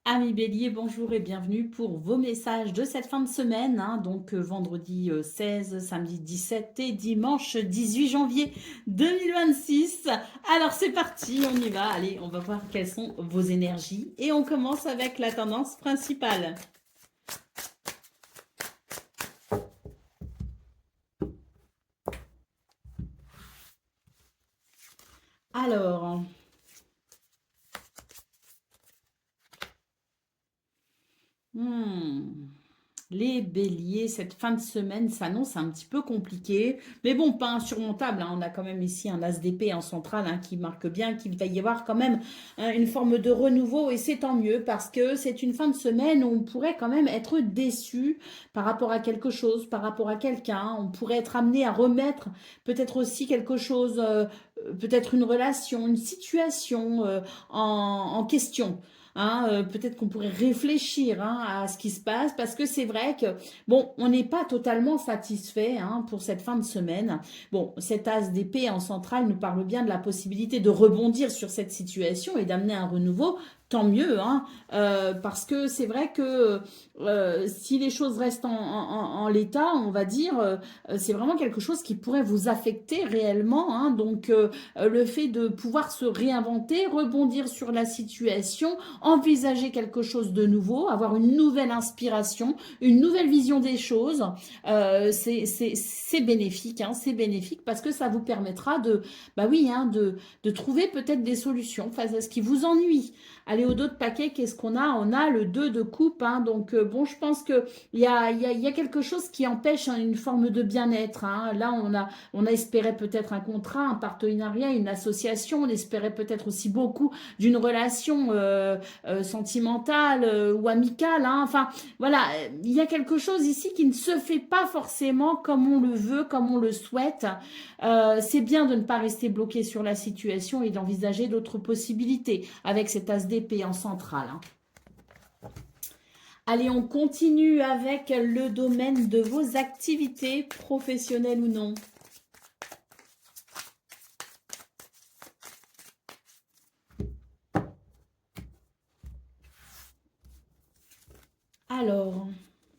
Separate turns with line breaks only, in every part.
Amis Bélier, bonjour et bienvenue pour vos messages de cette fin de semaine, donc vendredi 16, samedi 17 et dimanche 18 janvier 2026. Alors c'est parti, on y va. Allez, on va voir quelles sont vos énergies et on commence avec la tendance principale. Alors, hmm, les béliers, cette fin de semaine s'annonce un petit peu compliquée, mais bon, pas insurmontable, hein. On a quand même ici un as d'épée en centrale, qui marque bien qu'il va y avoir quand même une forme de renouveau, et c'est tant mieux parce que c'est une fin de semaine où on pourrait quand même être déçu par rapport à quelque chose, par rapport à quelqu'un. On pourrait être amené à remettre peut-être aussi quelque chose, peut-être une relation, une situation en question. Peut-être qu'on pourrait réfléchir à ce qui se passe parce que c'est vrai que, bon, on n'est pas totalement satisfait pour cette fin de semaine. Bon, cet as d'épée en centrale nous parle bien de la possibilité de rebondir sur cette situation et d'amener un renouveau. Tant mieux, parce que c'est vrai que si les choses restent en l'état, on va dire, c'est vraiment quelque chose qui pourrait vous affecter réellement. Donc, le fait de pouvoir se réinventer, rebondir sur la situation, envisager quelque chose de nouveau, avoir une nouvelle inspiration, une nouvelle vision des choses, c'est bénéfique, c'est bénéfique parce que ça vous permettra bah oui, de trouver peut-être des solutions face à ce qui vous ennuie. Allez, au dos de paquet, qu'est-ce qu'on a? On a le 2 de coupe, donc bon, je pense que il y a quelque chose qui empêche une forme de bien-être. Là, on a espéré peut-être un contrat, un partenariat, une association, on espérait peut-être aussi beaucoup d'une relation sentimentale ou amicale. Enfin, voilà, il y a quelque chose ici qui ne se fait pas forcément comme on le veut, comme on le souhaite. C'est bien de ne pas rester bloqué sur la situation et d'envisager d'autres possibilités avec cet as d'épée en centrale. Allez, on continue avec le domaine de vos activités, professionnelles ou non. Alors,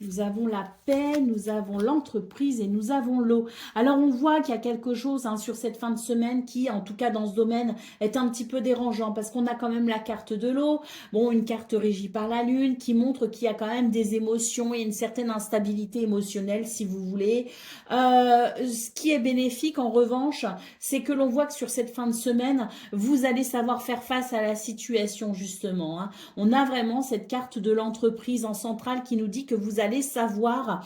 nous avons la paix, nous avons l'entreprise et nous avons l'eau. Alors, on voit qu'il y a quelque chose sur cette fin de semaine qui, en tout cas dans ce domaine, est un petit peu dérangeant parce qu'on a quand même la carte de l'eau, bon, une carte régie par la lune qui montre qu'il y a quand même des émotions et une certaine instabilité émotionnelle, si vous voulez. Ce qui est bénéfique, en revanche, c'est que l'on voit que sur cette fin de semaine, vous allez savoir faire face à la situation, justement. On a vraiment cette carte de l'entreprise en centrale qui nous dit que vous allez savoir,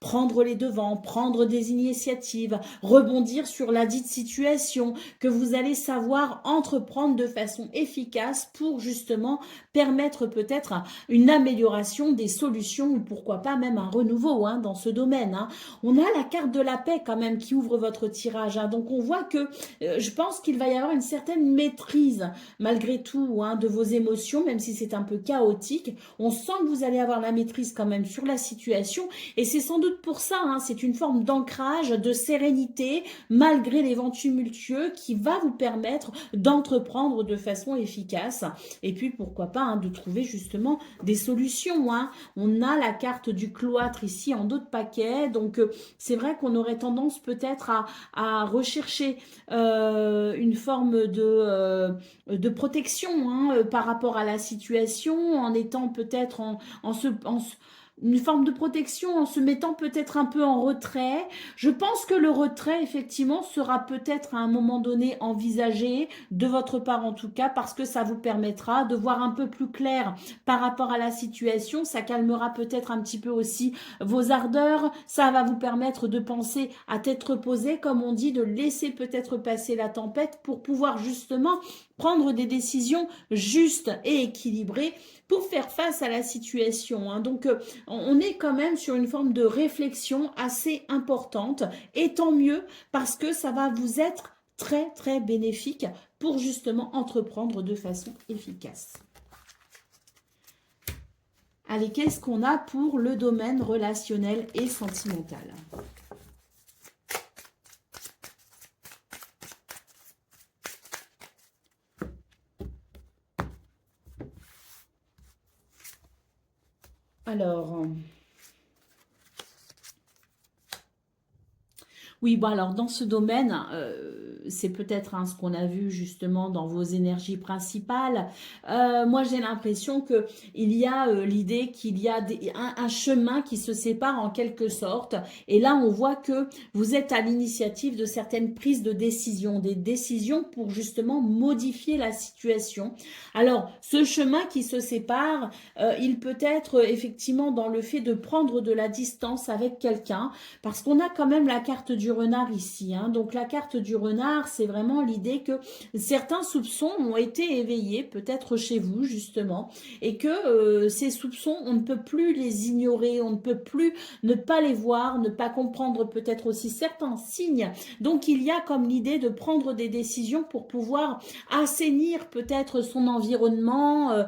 prendre les devants, prendre des initiatives, rebondir sur la dite situation, que vous allez savoir entreprendre de façon efficace pour justement permettre peut-être une amélioration des solutions ou pourquoi pas même un renouveau dans ce domaine. On a la carte de la paix quand même qui ouvre votre tirage. Donc on voit que je pense qu'il va y avoir une certaine maîtrise malgré tout de vos émotions, même si c'est un peu chaotique. On sent que vous allez avoir la maîtrise quand même sur la situation et c'est sans doute pour ça, c'est une forme d'ancrage, de sérénité malgré les vents tumultueux qui va vous permettre d'entreprendre de façon efficace et puis pourquoi pas de trouver justement des solutions. On a la carte du cloître ici en dos de paquet, donc c'est vrai qu'on aurait tendance peut-être à rechercher une forme de protection par rapport à la situation, en étant peut-être une forme de protection en se mettant peut-être un peu en retrait. Je pense que le retrait, effectivement, sera peut-être à un moment donné envisagé, de votre part en tout cas, parce que ça vous permettra de voir un peu plus clair par rapport à la situation. Ça calmera peut-être un petit peu aussi vos ardeurs. Ça va vous permettre de penser à tête reposée, comme on dit, de laisser peut-être passer la tempête pour pouvoir justement prendre des décisions justes et équilibrées pour faire face à la situation. Donc, on est quand même sur une forme de réflexion assez importante et tant mieux parce que ça va vous être très très bénéfique pour justement entreprendre de façon efficace. Allez, qu'est-ce qu'on a pour le domaine relationnel et sentimental? Alors, oui, bon alors dans ce domaine, c'est peut-être ce qu'on a vu justement dans vos énergies principales. Moi, j'ai l'impression que il y a l'idée qu'il y a un chemin qui se sépare en quelque sorte. Et là, on voit que vous êtes à l'initiative de certaines prises de décision, des décisions pour justement modifier la situation. Alors, ce chemin qui se sépare, il peut être effectivement dans le fait de prendre de la distance avec quelqu'un parce qu'on a quand même la carte du renard ici. Hein. Donc la carte du renard, c'est vraiment l'idée que certains soupçons ont été éveillés, peut-être chez vous justement, et que ces soupçons, on ne peut plus les ignorer, on ne peut plus ne pas les voir, ne pas comprendre peut-être aussi certains signes. Donc il y a comme l'idée de prendre des décisions pour pouvoir assainir peut-être son environnement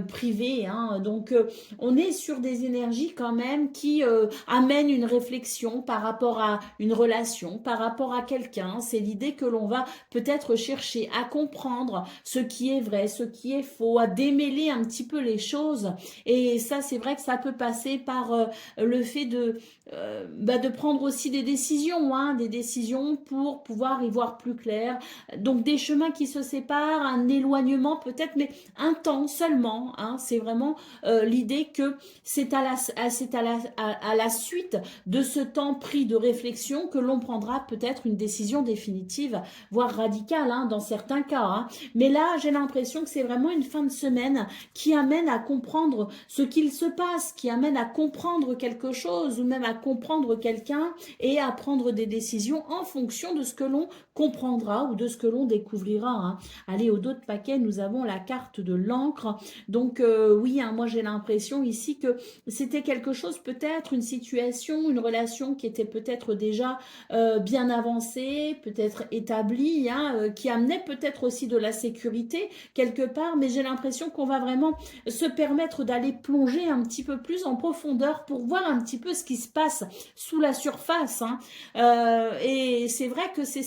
privé. Hein. Donc on est sur des énergies quand même qui amènent une réflexion par rapport à une relation, par rapport à quelqu'un. C'est l'idée que l'on va peut-être chercher à comprendre ce qui est vrai, ce qui est faux, à démêler un petit peu les choses. Et ça, c'est vrai que ça peut passer par le fait de prendre aussi des décisions, hein, des décisions pour pouvoir y voir plus clair. Donc des chemins qui se séparent, un éloignement peut-être, mais un temps seulement. Hein, c'est vraiment l'idée que c'est à la suite de ce temps pris de réflexion que l'on prendra peut-être une décision définitive, voire radicale hein, dans certains cas. Hein. Mais là, j'ai l'impression que c'est vraiment une fin de semaine qui amène à comprendre ce qu'il se passe, qui amène à comprendre quelque chose ou même à comprendre quelqu'un et à prendre des décisions en fonction de ce que l'on comprendra ou de ce que l'on découvrira. Hein. Allez, au dos de paquet, nous avons la carte de l'encre. Donc oui, hein, moi j'ai l'impression ici que c'était quelque chose peut-être, une situation, une relation qui était peut-être déjà bien avancée, peut-être établie, hein, qui amenait peut-être aussi de la sécurité quelque part, mais j'ai l'impression qu'on va vraiment se permettre d'aller plonger un petit peu plus en profondeur pour voir un petit peu ce qui se passe sous la surface. Hein. Et c'est vrai que c'est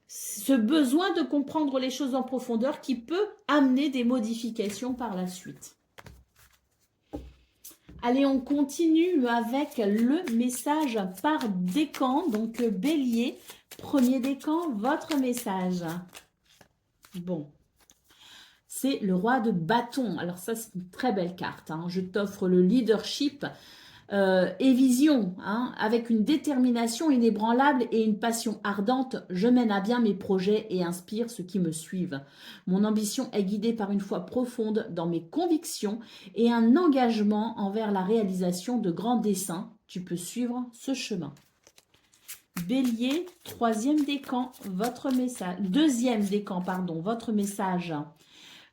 ce besoin de comprendre les choses en profondeur qui peut amener des modifications par la suite. Allez, on continue avec le message par décan. Donc, Bélier, premier décan, votre message. Bon, c'est le roi de bâton. Alors ça, c'est une très belle carte. Hein. Je t'offre le leadership et vision, hein, avec une détermination inébranlable et une passion ardente, je mène à bien mes projets et inspire ceux qui me suivent. Mon ambition est guidée par une foi profonde dans mes convictions et un engagement envers la réalisation de grands desseins. Tu peux suivre ce chemin. Bélier, troisième décan, votre message. Deuxième décan, pardon, votre message.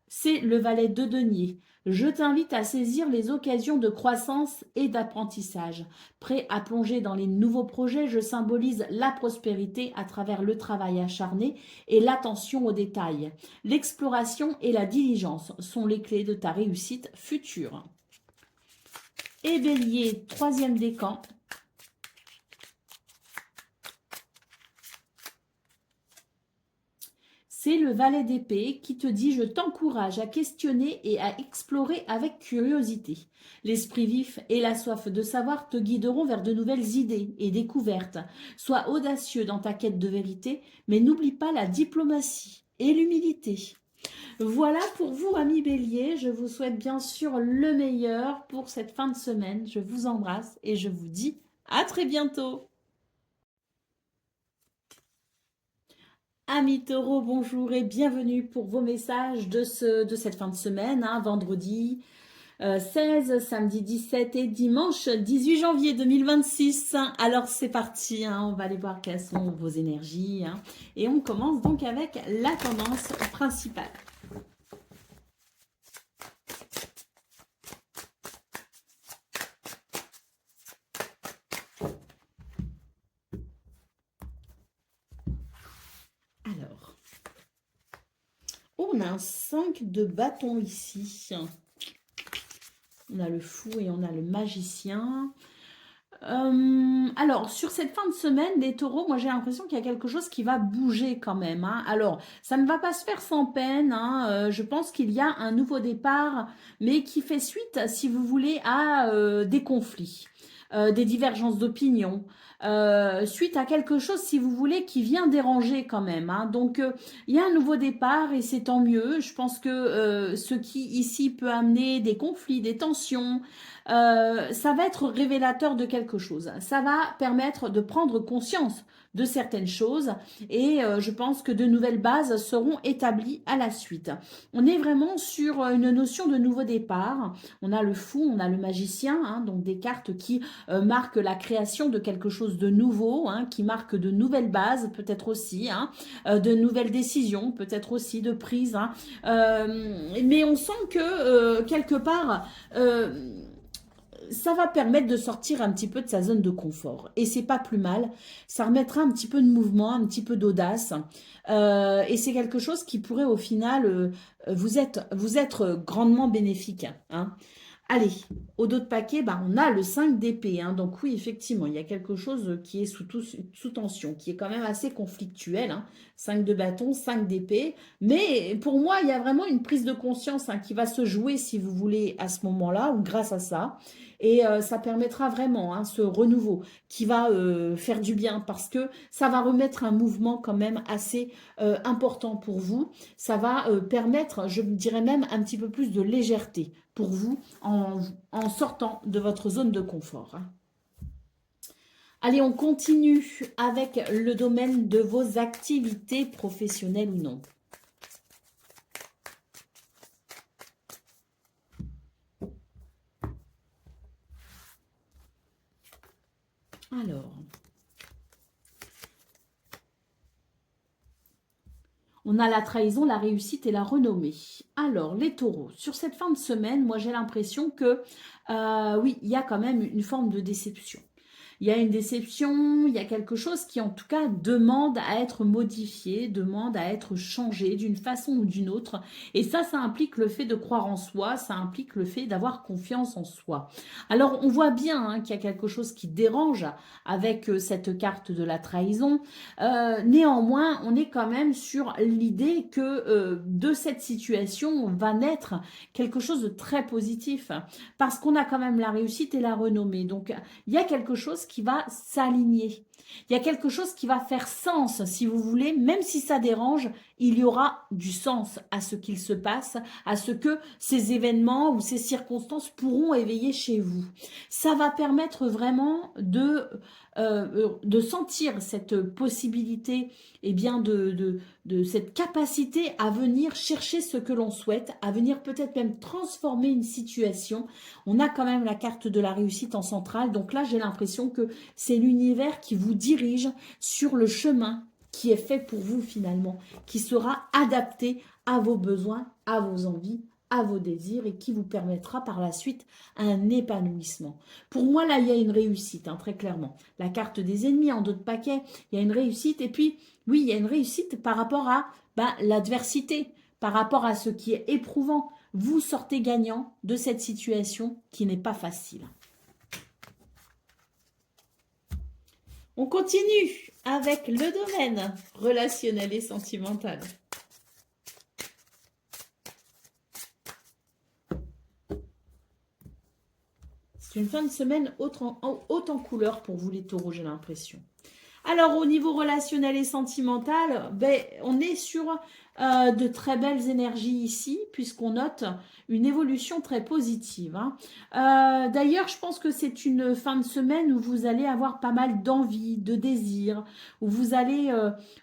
C'est le valet de denier. Je t'invite à saisir les occasions de croissance et d'apprentissage. Prêt à plonger dans les nouveaux projets, je symbolise la prospérité à travers le travail acharné et l'attention aux détails. L'exploration et la diligence sont les clés de ta réussite future. Et Bélier, troisième décan. C'est le valet d'épée qui te dit « Je t'encourage à questionner et à explorer avec curiosité. L'esprit vif et la soif de savoir te guideront vers de nouvelles idées et découvertes. Sois audacieux dans ta quête de vérité, mais n'oublie pas la diplomatie et l'humilité. » Voilà pour vous, amis Bélier. Je vous souhaite bien sûr le meilleur pour cette fin de semaine. Je vous embrasse et je vous dis à très bientôt. Amis taureaux, bonjour et bienvenue pour vos messages de cette fin de semaine, hein, vendredi 16, samedi 17 et dimanche 18 janvier 2026. Alors c'est parti, hein, on va aller voir quelles sont vos énergies. Hein, et on commence donc avec la tendance principale. Alors, on a un 5 de bâton ici. On a le fou et on a le magicien. Alors, sur cette fin de semaine, les taureaux, moi j'ai l'impression qu'il y a quelque chose qui va bouger quand même, hein. Alors, ça ne va pas se faire sans peine, hein. Je pense qu'il y a un nouveau départ, mais qui fait suite, si vous voulez, à des conflits, des divergences d'opinion, suite à quelque chose, si vous voulez, qui vient déranger quand même, hein. Donc, il y a un nouveau départ et c'est tant mieux. Je pense que ce qui ici peut amener des conflits, des tensions, ça va être révélateur de quelque chose. Ça va permettre de prendre conscience de certaines choses et je pense que de nouvelles bases seront établies à la suite. On est vraiment sur une notion de nouveau départ. On a le fou, on a le magicien, hein, donc des cartes qui marquent la création de quelque chose de nouveau, hein, qui marquent de nouvelles bases peut-être aussi, hein, de nouvelles décisions peut-être aussi, de prise, hein. Mais on sent que quelque part ça va permettre de sortir un petit peu de sa zone de confort. Et c'est pas plus mal. Ça remettra un petit peu de mouvement, un petit peu d'audace. Et c'est quelque chose qui pourrait au final vous être grandement bénéfique, hein. Allez, au dos de paquet, bah, on a le 5 d'épée, hein. Donc oui, effectivement, il y a quelque chose qui est sous tension, qui est quand même assez conflictuel, hein. 5 de bâton, 5 d'épée. Mais pour moi, il y a vraiment une prise de conscience, hein, qui va se jouer, si vous voulez, à ce moment-là, ou grâce à ça. Et ça permettra vraiment, hein, ce renouveau qui va faire du bien, parce que ça va remettre un mouvement quand même assez important pour vous. Ça va permettre, je dirais même, un petit peu plus de légèreté pour vous en sortant de votre zone de confort, hein. Allez, on continue avec le domaine de vos activités professionnelles ou non. Alors, on a la trahison, la réussite et la renommée. Alors, les taureaux, sur cette fin de semaine, moi j'ai l'impression que, oui, il y a quand même une forme de déception. Il y a une déception, il y a quelque chose qui en tout cas demande à être modifié, demande à être changé d'une façon ou d'une autre. Et ça implique le fait de croire en soi, ça implique le fait d'avoir confiance en soi. Alors on voit bien, hein, qu'il y a quelque chose qui dérange avec cette carte de la trahison. Néanmoins, on est quand même sur l'idée que de cette situation va naître quelque chose de très positif, parce qu'on a quand même la réussite et la renommée. Donc il y a quelque chose qui va s'aligner. Il y a quelque chose qui va faire sens, si vous voulez, même si ça dérange, il y aura du sens à ce qu'il se passe, à ce que ces événements ou ces circonstances pourront éveiller chez vous. Ça va permettre vraiment de sentir cette possibilité, eh bien de cette capacité à venir chercher ce que l'on souhaite, à venir peut-être même transformer une situation. On a quand même la carte de la réussite en centrale, donc là j'ai l'impression que c'est l'univers qui vous dirige sur le chemin qui est fait pour vous finalement, qui sera adapté à vos besoins, à vos envies, à vos désirs et qui vous permettra par la suite un épanouissement. Pour moi, là, il y a une réussite, hein, très clairement. La carte des ennemis en dos de paquet, il y a une réussite. Et puis, oui, il y a une réussite par rapport à l'adversité, par rapport à ce qui est éprouvant. Vous sortez gagnant de cette situation qui n'est pas facile. On continue avec le domaine relationnel et sentimental. C'est une fin de semaine haute en couleur pour vous les taureaux, j'ai l'impression. Alors, au niveau relationnel et sentimental, ben, on est sur de très belles énergies ici, puisqu'on note une évolution très positive, hein. D'ailleurs, je pense que c'est une fin de semaine où vous allez avoir pas mal d'envie, de désir, où vous allez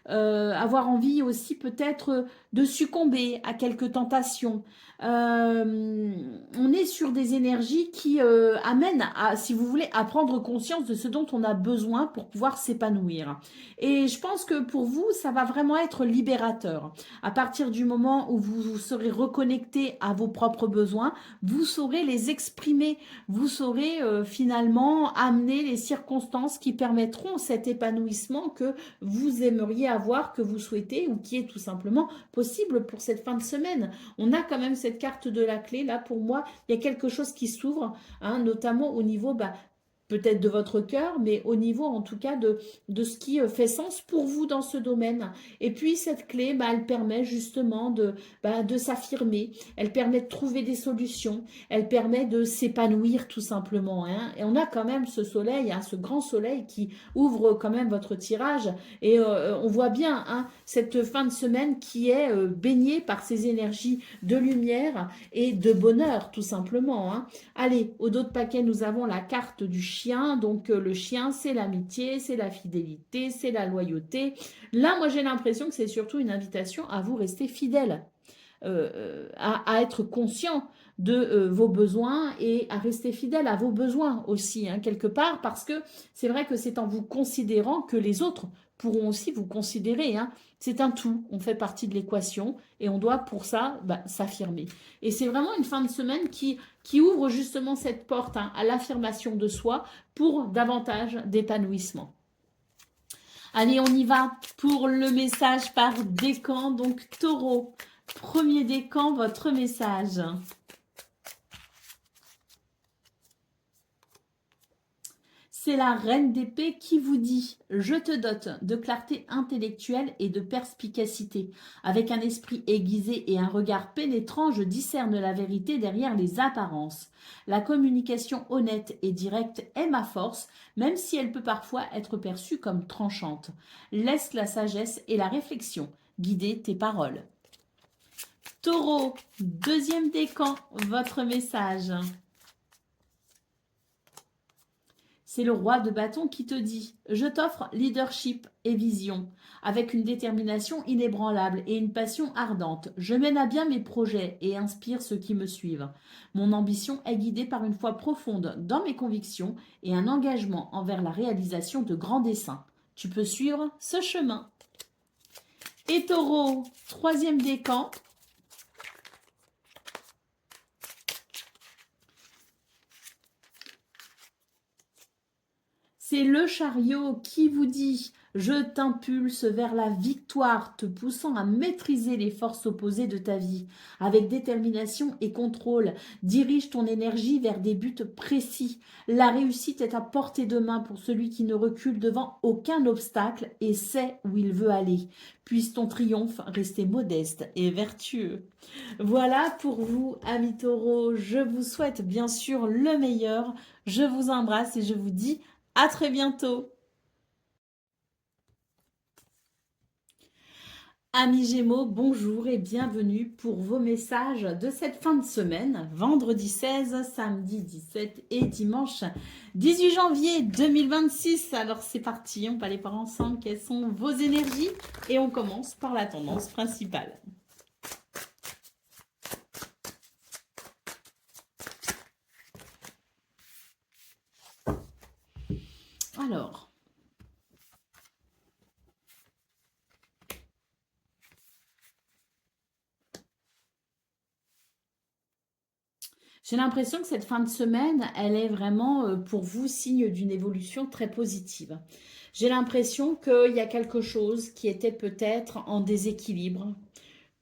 avoir envie aussi peut-être de succomber à quelques tentations. On est sur des énergies qui amènent, à, si vous voulez, à prendre conscience de ce dont on a besoin pour pouvoir s'épanouir. Et je pense que pour vous, ça va vraiment être libérateur. À partir du moment où vous serez reconnecté à vos propres besoins, vous saurez les exprimer, vous saurez finalement amener les circonstances qui permettront cet épanouissement que vous aimeriez avoir, que vous souhaitez ou qui est tout simplement possible pour cette fin de semaine. On a quand même cette carte de la clé, là, pour moi, il y a quelque chose qui s'ouvre, hein, notamment au niveau peut-être de votre cœur, mais au niveau en tout cas de ce qui fait sens pour vous dans ce domaine. Et puis cette clé, bah, elle permet justement de s'affirmer, elle permet de trouver des solutions, elle permet de s'épanouir tout simplement. Hein. Et on a quand même ce soleil, hein, ce grand soleil qui ouvre quand même votre tirage. Et on voit bien hein, cette fin de semaine qui est baignée par ces énergies de lumière et de bonheur tout simplement. Hein. Allez, au dos de paquet, nous avons la carte du chien. Donc le chien, c'est l'amitié, c'est la fidélité, c'est la loyauté. Là, moi, j'ai l'impression que c'est surtout une invitation à vous rester fidèle, à être conscient de vos besoins et à rester fidèle à vos besoins aussi, hein, quelque part, parce que c'est vrai que c'est en vous considérant que les autres pourront aussi vous considérer. Hein. C'est un tout, on fait partie de l'équation et on doit pour ça s'affirmer. Et c'est vraiment une fin de semaine qui ouvre justement cette porte hein, à l'affirmation de soi pour davantage d'épanouissement. Allez, on y va pour le message par décan. Donc, Taureau, premier décan, votre message. C'est la reine d'épée qui vous dit « Je te dote de clarté intellectuelle et de perspicacité. Avec un esprit aiguisé et un regard pénétrant, je discerne la vérité derrière les apparences. La communication honnête et directe est ma force, même si elle peut parfois être perçue comme tranchante. Laisse la sagesse et la réflexion guider tes paroles. » Taureau, deuxième décan, votre message. C'est le roi de bâton qui te dit « Je t'offre leadership et vision. Avec une détermination inébranlable et une passion ardente, je mène à bien mes projets et inspire ceux qui me suivent. Mon ambition est guidée par une foi profonde dans mes convictions et un engagement envers la réalisation de grands desseins. Tu peux suivre ce chemin. » Et Taureau, troisième décan. C'est le chariot qui vous dit « Je t'impulse vers la victoire, te poussant à maîtriser les forces opposées de ta vie. Avec détermination et contrôle, dirige ton énergie vers des buts précis. La réussite est à portée de main pour celui qui ne recule devant aucun obstacle et sait où il veut aller. Puisse ton triomphe rester modeste et vertueux. » Voilà pour vous, amis taureaux. Je vous souhaite bien sûr le meilleur. Je vous embrasse et je vous dis à très bientôt. Amis Gémeaux, bonjour et bienvenue pour vos messages de cette fin de semaine, vendredi 16, samedi 17 et dimanche 18 janvier 2026. Alors c'est parti, on va aller voir ensemble quelles sont vos énergies et on commence par la tendance principale. Alors, j'ai l'impression que cette fin de semaine, elle est vraiment pour vous signe d'une évolution très positive. J'ai l'impression qu'il y a quelque chose qui était peut-être en déséquilibre.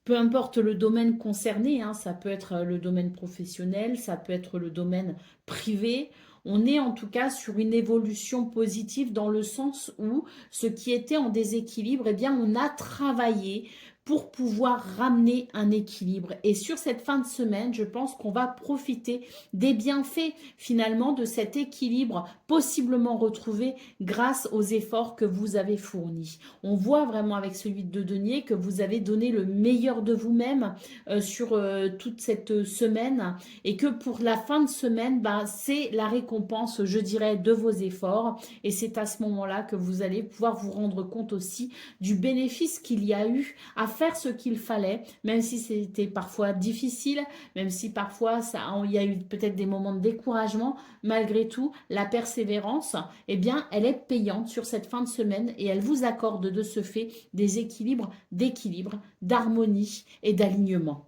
Peu importe le domaine concerné, hein, ça peut être le domaine professionnel, ça peut être le domaine privé. On est en tout cas sur une évolution positive dans le sens où ce qui était en déséquilibre, eh bien, on a travaillé pour pouvoir ramener un équilibre. Et sur cette fin de semaine, je pense qu'on va profiter des bienfaits finalement de cet équilibre possiblement retrouvé grâce aux efforts que vous avez fournis. On voit vraiment avec celui de denier que vous avez donné le meilleur de vous-même sur toute cette semaine et que pour la fin de semaine, c'est la récompense, je dirais, de vos efforts et c'est à ce moment-là que vous allez pouvoir vous rendre compte aussi du bénéfice qu'il y a eu à faire ce qu'il fallait, même si c'était parfois difficile, même si parfois il y a eu peut-être des moments de découragement, malgré tout, la persévérance, eh bien, elle est payante sur cette fin de semaine et elle vous accorde de ce fait des équilibres, d'équilibre, d'harmonie et d'alignement.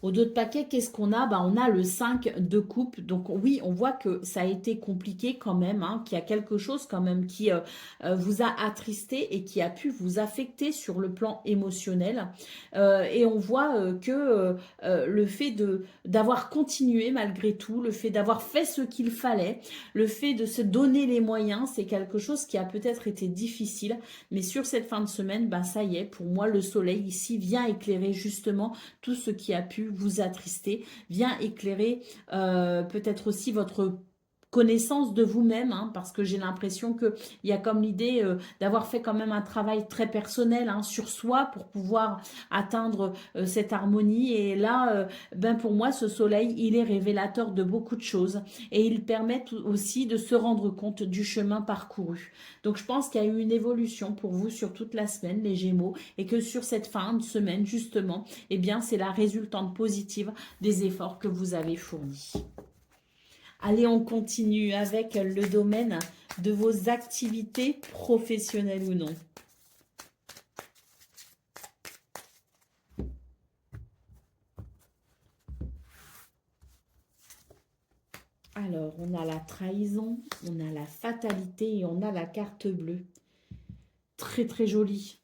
Au dos de paquet, qu'est-ce qu'on a? Bah, on a le 5 de coupe. Donc oui, on voit que ça a été compliqué quand même, hein, qu'il y a quelque chose quand même qui vous a attristé et qui a pu vous affecter sur le plan émotionnel. Et on voit le fait d'avoir continué malgré tout, le fait d'avoir fait ce qu'il fallait, le fait de se donner les moyens, c'est quelque chose qui a peut-être été difficile. Mais sur cette fin de semaine, bah, ça y est, pour moi, le soleil ici vient éclairer justement tout ce qui a pu vous attrister, vient éclairer peut-être aussi votre connaissance de vous-même, hein, parce que j'ai l'impression qu'il y a comme l'idée d'avoir fait quand même un travail très personnel, hein, sur soi pour pouvoir atteindre cette harmonie. Et là, ben pour moi, ce soleil, il est révélateur de beaucoup de choses et il permet aussi de se rendre compte du chemin parcouru. Donc je pense qu'il y a eu une évolution pour vous sur toute la semaine, les Gémeaux, et que sur cette fin de semaine, justement, eh bien, c'est la résultante positive des efforts que vous avez fournis. Allez, on continue avec le domaine de vos activités professionnelles ou non. Alors, on a la trahison, on a la fatalité et on a la carte bleue. Très, très jolie.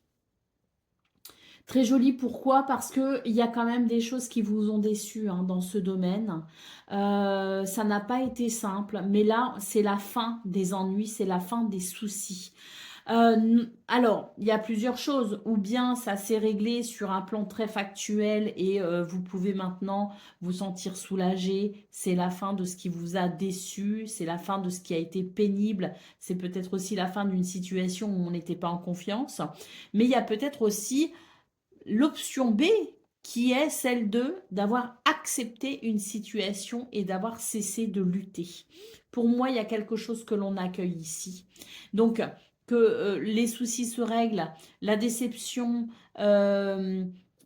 Très joli, pourquoi? Parce qu'il y a quand même des choses qui vous ont déçu, hein, dans ce domaine. Ça n'a pas été simple, mais là, c'est la fin des ennuis, c'est la fin des soucis. Alors, il y a plusieurs choses. Ou bien ça s'est réglé sur un plan très factuel et vous pouvez maintenant vous sentir soulagé. C'est la fin de ce qui vous a déçu, c'est la fin de ce qui a été pénible. C'est peut-être aussi la fin d'une situation où on n'était pas en confiance. Mais il y a peut-être aussi l'option B, qui est celle d'avoir accepté une situation et d'avoir cessé de lutter. Pour moi, il y a quelque chose que l'on accueille ici. Donc, que les soucis se règlent, la déception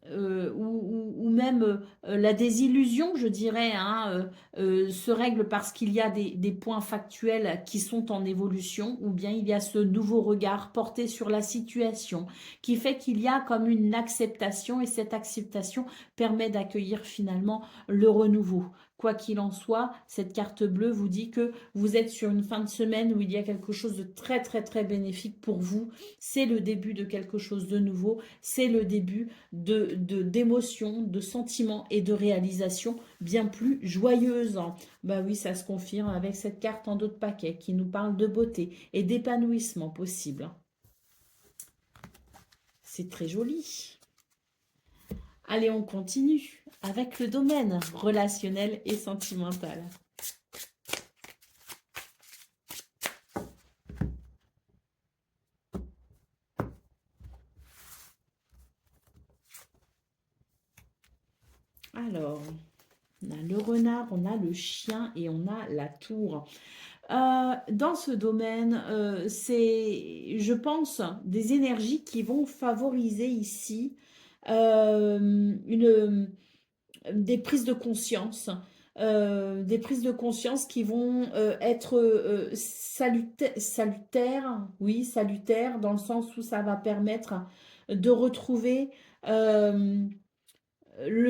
ou même la désillusion, je dirais, hein, se règle parce qu'il y a des points factuels qui sont en évolution, ou bien il y a ce nouveau regard porté sur la situation qui fait qu'il y a comme une acceptation et cette acceptation permet d'accueillir finalement le renouveau. Quoi qu'il en soit, cette carte bleue vous dit que vous êtes sur une fin de semaine où il y a quelque chose de très très très bénéfique pour vous. C'est le début de quelque chose de nouveau, c'est le début d'émotions, de sentiments et de réalisations bien plus joyeuses. Bah oui, ça se confirme avec cette carte en dos de paquet qui nous parle de beauté et d'épanouissement possible. C'est très joli. Allez, on continue avec le domaine relationnel et sentimental. Alors, on a le renard, on a le chien et on a la tour. Dans ce domaine, c'est, je pense, des énergies qui vont favoriser ici des prises de conscience. Des prises de conscience qui vont être salutaires, oui, salutaires, dans le sens où ça va permettre de retrouver le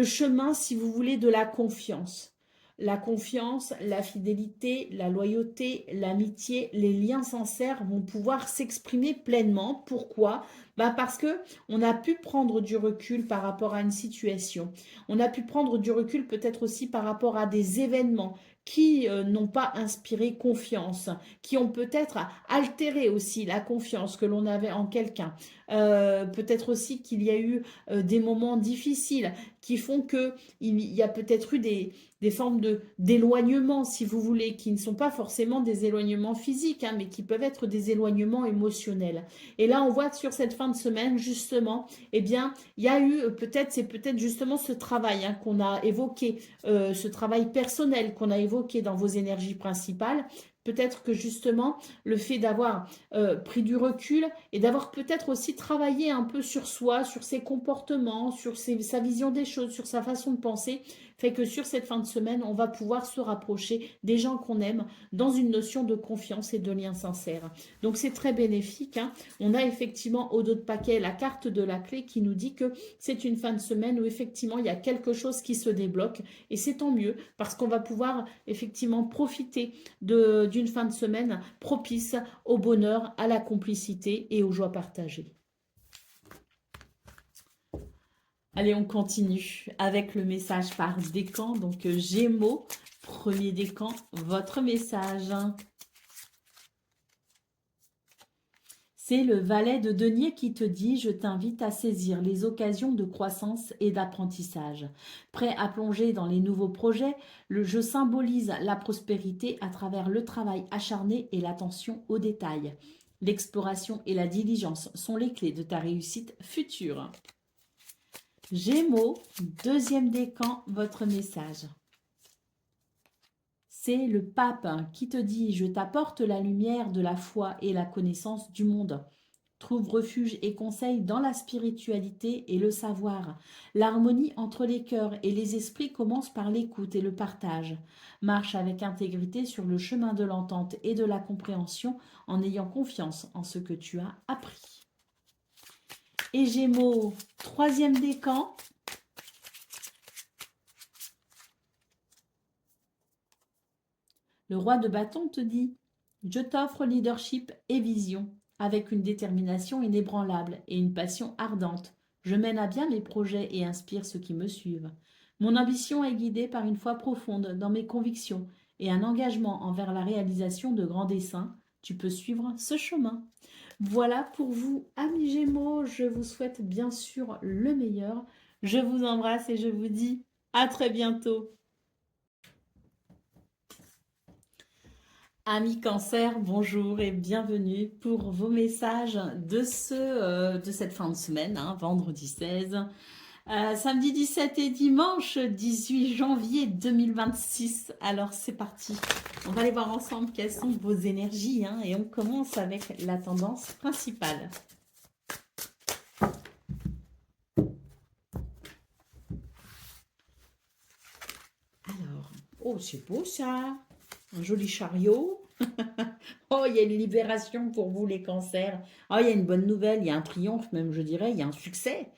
chemin, si vous voulez, de la confiance. La confiance, la fidélité, la loyauté, l'amitié, les liens sincères vont pouvoir s'exprimer pleinement. Pourquoi? Bah parce que on a pu prendre du recul par rapport à une situation. On a pu prendre du recul peut-être aussi par rapport à des événements qui n'ont pas inspiré confiance, qui ont peut-être altéré aussi la confiance que l'on avait en quelqu'un. Peut-être aussi qu'il y a eu des moments difficiles qui font que il y a peut-être eu des formes d'éloignement, si vous voulez, qui ne sont pas forcément des éloignements physiques, hein, mais qui peuvent être des éloignements émotionnels. Et là, on voit que sur cette fin de semaine, justement, eh bien, il y a eu c'est peut-être justement ce travail, hein, qu'on a évoqué, ce travail personnel qu'on a évoqué dans vos énergies principales, Peut-être que justement, le fait d'avoir pris du recul et d'avoir peut-être aussi travaillé un peu sur soi, sur ses comportements, sur sa vision des choses, sur sa façon de penser, fait que sur cette fin de semaine, on va pouvoir se rapprocher des gens qu'on aime dans une notion de confiance et de lien sincère. Donc c'est très bénéfique, hein. On a effectivement au dos de paquet la carte de la clé qui nous dit que c'est une fin de semaine où effectivement il y a quelque chose qui se débloque et c'est tant mieux parce qu'on va pouvoir effectivement profiter d'une fin de semaine propice au bonheur, à la complicité et aux joies partagées. Allez, on continue avec le message par décan. Donc, Gémeaux, premier décan, votre message. C'est le valet de denier qui te dit « Je t'invite à saisir les occasions de croissance et d'apprentissage. » Prêt à plonger dans les nouveaux projets, le jeu symbolise la prospérité à travers le travail acharné et l'attention aux détails. L'exploration et la diligence sont les clés de ta réussite future. Gémeaux, deuxième décan, votre message. C'est le pape qui te dit « Je t'apporte la lumière de la foi et la connaissance du monde. » Trouve refuge et conseil dans la spiritualité et le savoir. L'harmonie entre les cœurs et les esprits commence par l'écoute et le partage. Marche avec intégrité sur le chemin de l'entente et de la compréhension en ayant confiance en ce que tu as appris. Et Gémeaux, troisième décan. Le roi de bâton te dit « Je t'offre leadership et vision, avec une détermination inébranlable et une passion ardente. Je mène à bien mes projets et inspire ceux qui me suivent. Mon ambition est guidée par une foi profonde dans mes convictions et un engagement envers la réalisation de grands desseins. Tu peux suivre ce chemin. » Voilà pour vous, amis Gémeaux. Je vous souhaite bien sûr le meilleur. Je vous embrasse et je vous dis à très bientôt. Amis Cancer, bonjour et bienvenue pour vos messages de cette fin de semaine, hein, vendredi 16, samedi 17 et dimanche 18 janvier 2026. Alors c'est parti, on va aller voir ensemble quelles sont vos énergies, hein, et on commence avec la tendance principale. Alors, oh c'est beau ça, un joli chariot. Oh, il y a une libération pour vous les cancers. Oh, il y a une bonne nouvelle, il y a un triomphe même, je dirais, il y a un succès.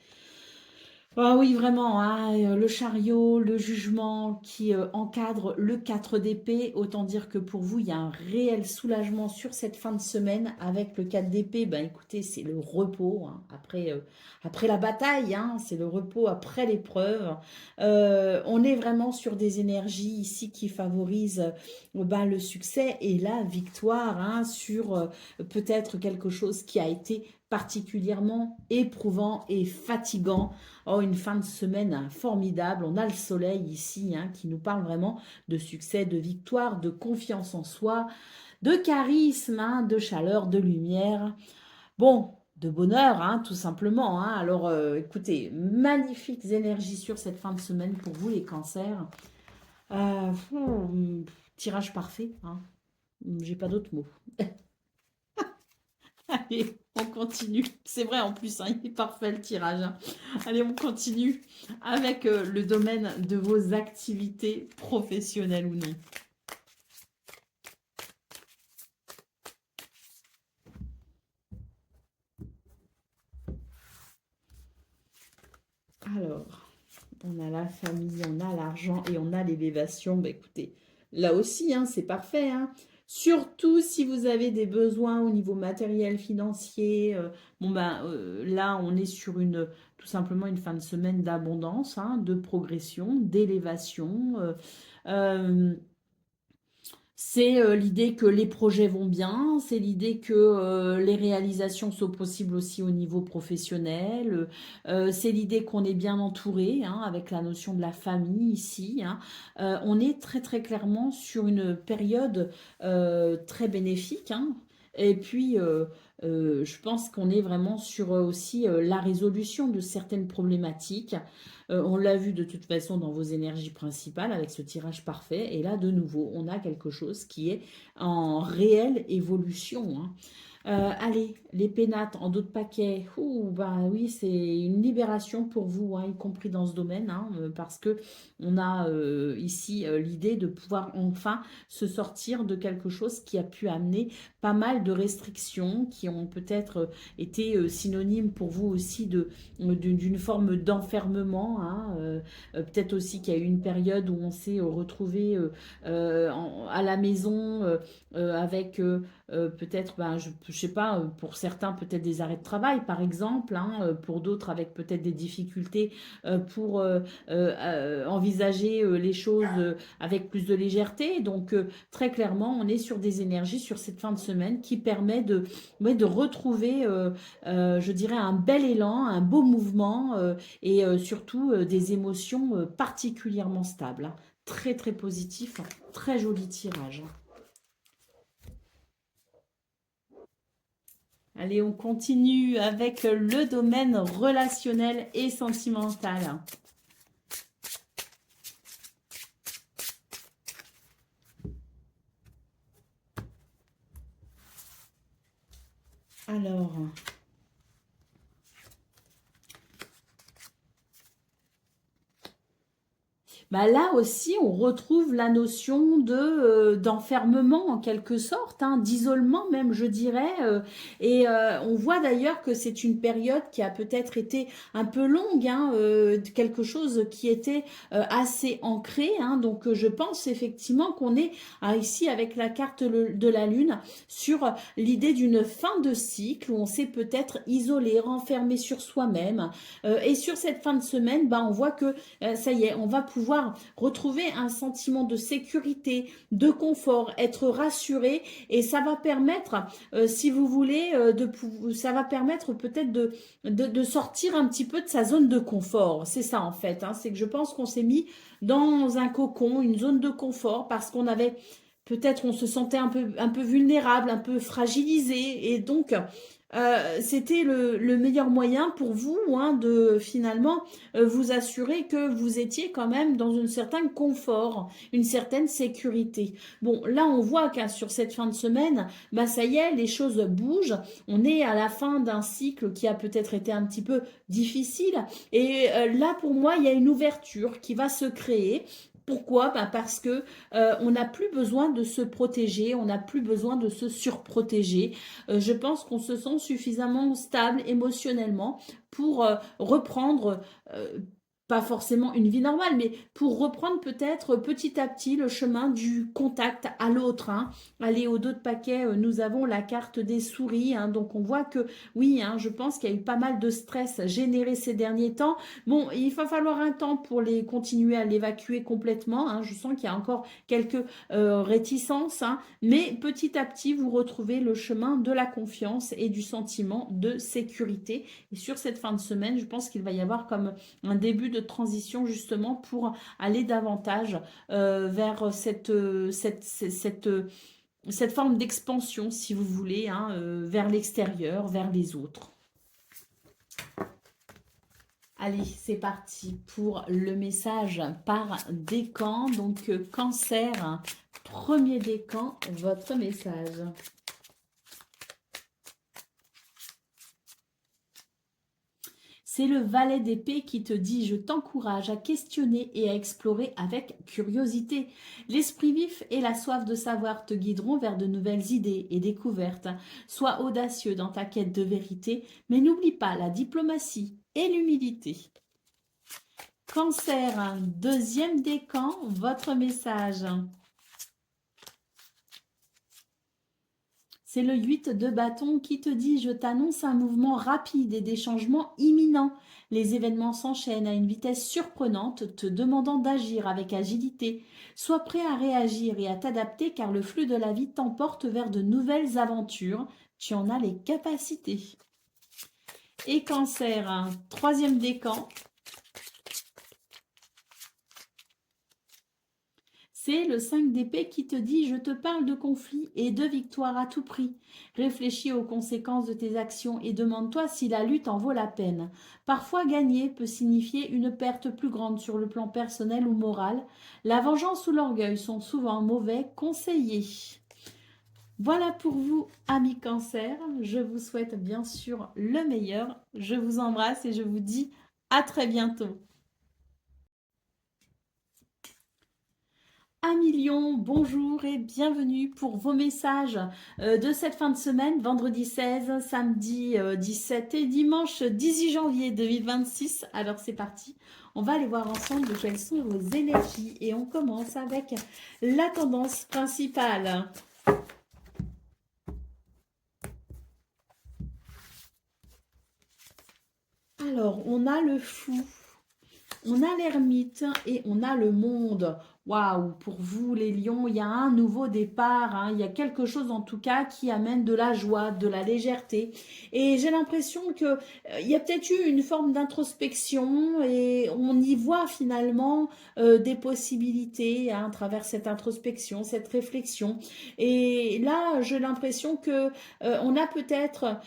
Ah oui, vraiment, hein, le chariot, le jugement qui encadre le 4 d'épée, autant dire que pour vous, il y a un réel soulagement sur cette fin de semaine avec le 4 d'épée. Ben écoutez, c'est le repos, hein, après la bataille, hein, c'est le repos après l'épreuve. On est vraiment sur des énergies ici qui favorisent ben, le succès et la victoire, hein, sur peut-être quelque chose qui a été particulièrement éprouvant et fatigant. Oh, une fin de semaine formidable. On a le soleil ici, hein, qui nous parle vraiment de succès, de victoire, de confiance en soi, de charisme, hein, de chaleur, de lumière. Bon, de bonheur, hein, tout simplement, hein. Alors, écoutez, magnifiques énergies sur cette fin de semaine pour vous, les cancers. Tirage parfait, hein. J'ai pas d'autres mots. Allez, on continue. C'est vrai en plus, hein, il est parfait le tirage, hein. Allez, on continue avec le domaine de vos activités professionnelles ou non. Alors, on a la famille, on a l'argent et on a l'élévation. Bah, écoutez, là aussi, hein, c'est parfait, hein. Surtout si vous avez des besoins au niveau matériel, financier. Bon ben là, on est sur tout simplement une fin de semaine d'abondance, hein, de progression, d'élévation. C'est l'idée que les projets vont bien, c'est l'idée que les réalisations sont possibles aussi au niveau professionnel, c'est l'idée qu'on est bien entouré, hein, avec la notion de la famille ici, hein. On est très très clairement sur une période très bénéfique, hein, Et puis, je pense qu'on est vraiment sur aussi la résolution de certaines problématiques. On l'a vu de toute façon dans vos énergies principales avec ce tirage parfait. Et là, de nouveau, on a quelque chose qui est en réelle évolution, hein. Allez, les pénates en dos de paquet, ouh, bah oui, c'est une libération pour vous, hein, y compris dans ce domaine, hein, parce que on a ici l'idée de pouvoir enfin se sortir de quelque chose qui a pu amener pas mal de restrictions, qui ont peut-être été synonymes pour vous aussi d'une forme d'enfermement, hein, peut-être aussi qu'il y a eu une période où on s'est retrouvé à la maison avec peut-être, ben, je ne sais pas, pour certains, peut-être des arrêts de travail, par exemple, hein, pour d'autres, avec peut-être des difficultés pour envisager les choses avec plus de légèreté. Donc, très clairement, on est sur des énergies sur cette fin de semaine qui permet de, ouais, de retrouver, je dirais, un bel élan, un beau mouvement et surtout des émotions particulièrement stables, hein. Très, très positif, très joli tirage. Allez, on continue avec le domaine relationnel et sentimental. Alors, bah là aussi, on retrouve la notion de d'enfermement en quelque sorte, hein, d'isolement même, je dirais. Et on voit d'ailleurs que c'est une période qui a peut-être été un peu longue, hein, quelque chose qui était assez ancré, hein. Donc je pense effectivement qu'on est ici avec la carte de la Lune sur l'idée d'une fin de cycle où on s'est peut-être isolé, renfermé sur soi-même. Et sur cette fin de semaine, bah, on voit que ça y est, on va pouvoir retrouver un sentiment de sécurité, de confort, être rassuré et ça va permettre, si vous voulez, ça va permettre peut-être de sortir un petit peu de sa zone de confort. C'est ça en fait, hein, c'est que je pense qu'on s'est mis dans un cocon, une zone de confort parce qu'on avait peut-être on se sentait un peu vulnérable, un peu fragilisé et donc c'était le meilleur moyen pour vous, hein, de finalement vous assurer que vous étiez quand même dans un certain confort, une certaine sécurité. Bon, là, on voit qu'à sur cette fin de semaine, bah ça y est, les choses bougent. On est à la fin d'un cycle qui a peut-être été un petit peu difficile. Et là, pour moi, il y a une ouverture qui va se créer. Pourquoi? Bah parce que on n'a plus besoin de se protéger, on n'a plus besoin de se surprotéger. Je pense qu'on se sent suffisamment stable émotionnellement pour reprendre euh, pas forcément une vie normale, mais pour reprendre peut-être petit à petit le chemin du contact à l'autre, hein. Allez, au dos de paquet, nous avons la carte des souris, hein. Donc on voit que oui, hein, je pense qu'il y a eu pas mal de stress généré ces derniers temps. Bon, il va falloir un temps pour les continuer à l'évacuer complètement, hein. Je sens qu'il y a encore quelques réticences, hein, mais petit à petit, vous retrouvez le chemin de la confiance et du sentiment de sécurité. Et sur cette fin de semaine, je pense qu'il va y avoir comme un début de transition justement pour aller davantage vers cette forme d'expansion, si vous voulez, hein, vers l'extérieur, vers les autres. Allez, c'est parti pour le message par décan. Donc, cancer, premier décan, votre message. C'est le valet d'épée qui te dit « Je t'encourage à questionner et à explorer avec curiosité. L'esprit vif et la soif de savoir te guideront vers de nouvelles idées et découvertes. Sois audacieux dans ta quête de vérité, mais n'oublie pas la diplomatie et l'humilité. » Cancer, deuxième décan, votre message. C'est le 8 de bâton qui te dit « Je t'annonce un mouvement rapide et des changements imminents. Les événements s'enchaînent à une vitesse surprenante, te demandant d'agir avec agilité. Sois prêt à réagir et à t'adapter car le flux de la vie t'emporte vers de nouvelles aventures. Tu en as les capacités. » Et Cancer, troisième décan. C'est le 5 d'épée qui te dit « Je te parle de conflit et de victoire à tout prix. Réfléchis aux conséquences de tes actions et demande-toi si la lutte en vaut la peine. Parfois, gagner peut signifier une perte plus grande sur le plan personnel ou moral. La vengeance ou l'orgueil sont souvent mauvais conseillers. » Voilà pour vous, amis Cancer. Je vous souhaite bien sûr le meilleur. Je vous embrasse et je vous dis à très bientôt. Amis Lion, bonjour et bienvenue pour vos messages de cette fin de semaine, vendredi 16, samedi 17 et dimanche 18 janvier 2026. Alors c'est parti, on va aller voir ensemble quelles sont vos énergies et on commence avec la tendance principale. Alors, on a le fou, on a l'ermite et on a le monde. Waouh, pour vous les lions, il y a un nouveau départ, hein. Il y a quelque chose en tout cas qui amène de la joie, de la légèreté. Et j'ai l'impression que il y a peut-être eu une forme d'introspection et on y voit finalement des possibilités, hein, à travers cette introspection, cette réflexion. Et là, j'ai l'impression que euh, on a peut-être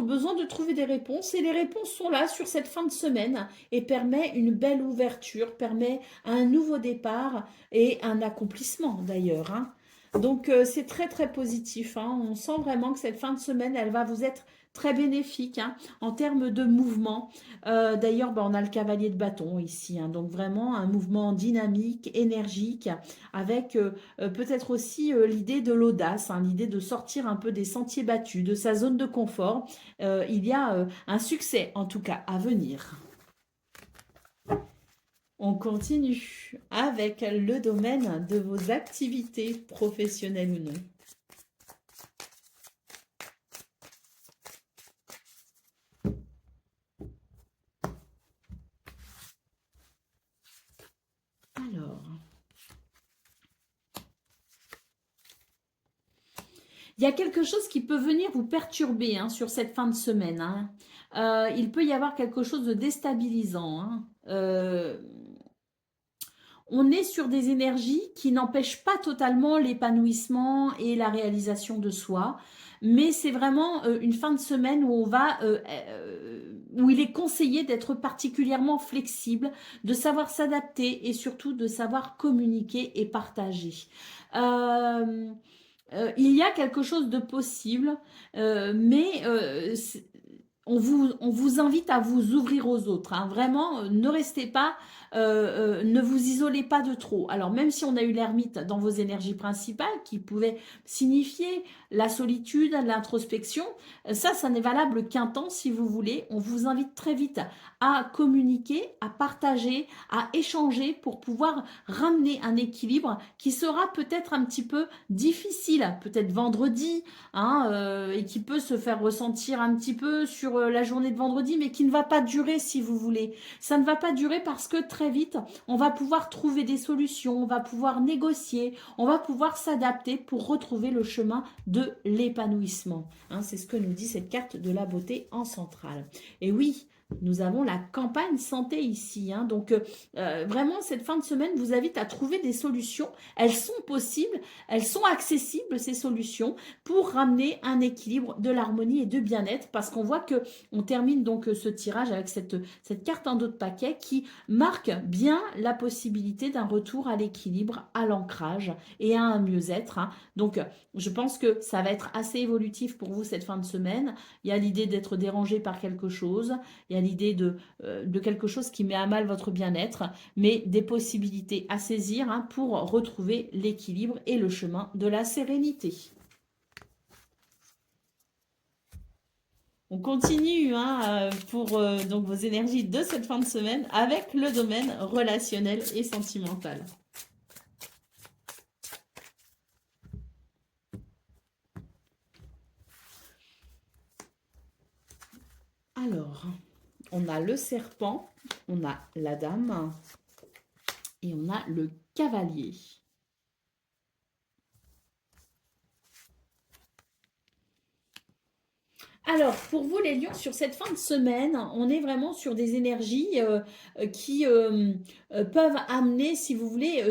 besoin de trouver des réponses et les réponses sont là sur cette fin de semaine et permet une belle ouverture, permet un nouveau départ et un accomplissement d'ailleurs, hein. Donc c'est très très positif, hein. On sent vraiment que cette fin de semaine, elle va vous être très bénéfique, hein, en termes de mouvement. D'ailleurs, on a le cavalier de bâton ici, hein. Donc vraiment un mouvement dynamique, énergique, avec peut-être aussi l'idée de l'audace, hein, l'idée de sortir un peu des sentiers battus, de sa zone de confort. Il y a un succès en tout cas à venir. On continue avec le domaine de vos activités professionnelles ou non. Alors, il y a quelque chose qui peut venir vous perturber, hein, sur cette fin de semaine, hein. Il peut y avoir quelque chose de déstabilisant, hein. On est sur des énergies qui n'empêchent pas totalement l'épanouissement et la réalisation de soi, mais c'est vraiment une fin de semaine où où il est conseillé d'être particulièrement flexible, de savoir s'adapter et surtout de savoir communiquer et partager. Euh, il y a quelque chose de possible, mais on vous invite à vous ouvrir aux autres, hein. Vraiment, ne restez pas, ne vous isolez pas de trop. Alors, même si on a eu l'ermite dans vos énergies principales, qui pouvait signifier la solitude, l'introspection, ça n'est valable qu'un temps, si vous voulez. On vous invite très vite à communiquer, à partager, à échanger pour pouvoir ramener un équilibre qui sera peut-être un petit peu difficile, peut-être vendredi, hein, et qui peut se faire ressentir un petit peu sur la journée de vendredi, mais qui ne va pas durer si vous voulez. Ça ne va pas durer parce que très vite, on va pouvoir trouver des solutions, on va pouvoir négocier, on va pouvoir s'adapter pour retrouver le chemin de l'épanouissement, hein. C'est ce que nous dit cette carte de la beauté en centrale. Et oui, nous avons la campagne santé ici, hein. Donc vraiment, cette fin de semaine vous invite à trouver des solutions. Elles sont possibles, elles sont accessibles, ces solutions, pour ramener un équilibre, de l'harmonie et de bien-être, parce qu'on voit que on termine donc ce tirage avec cette carte en dos de paquet qui marque bien la possibilité d'un retour à l'équilibre, à l'ancrage et à un mieux-être, hein. Donc je pense que ça va être assez évolutif pour vous cette fin de semaine. Il y a l'idée d'être dérangé par quelque chose, il y a l'idée de quelque chose qui met à mal votre bien-être, mais des possibilités à saisir, hein, pour retrouver l'équilibre et le chemin de la sérénité. On continue, hein, pour donc vos énergies de cette fin de semaine avec le domaine relationnel et sentimental. Alors, on a le serpent, on a la dame et on a le cavalier. Alors, pour vous les lions, sur cette fin de semaine, on est vraiment sur des énergies qui peuvent amener, si vous voulez,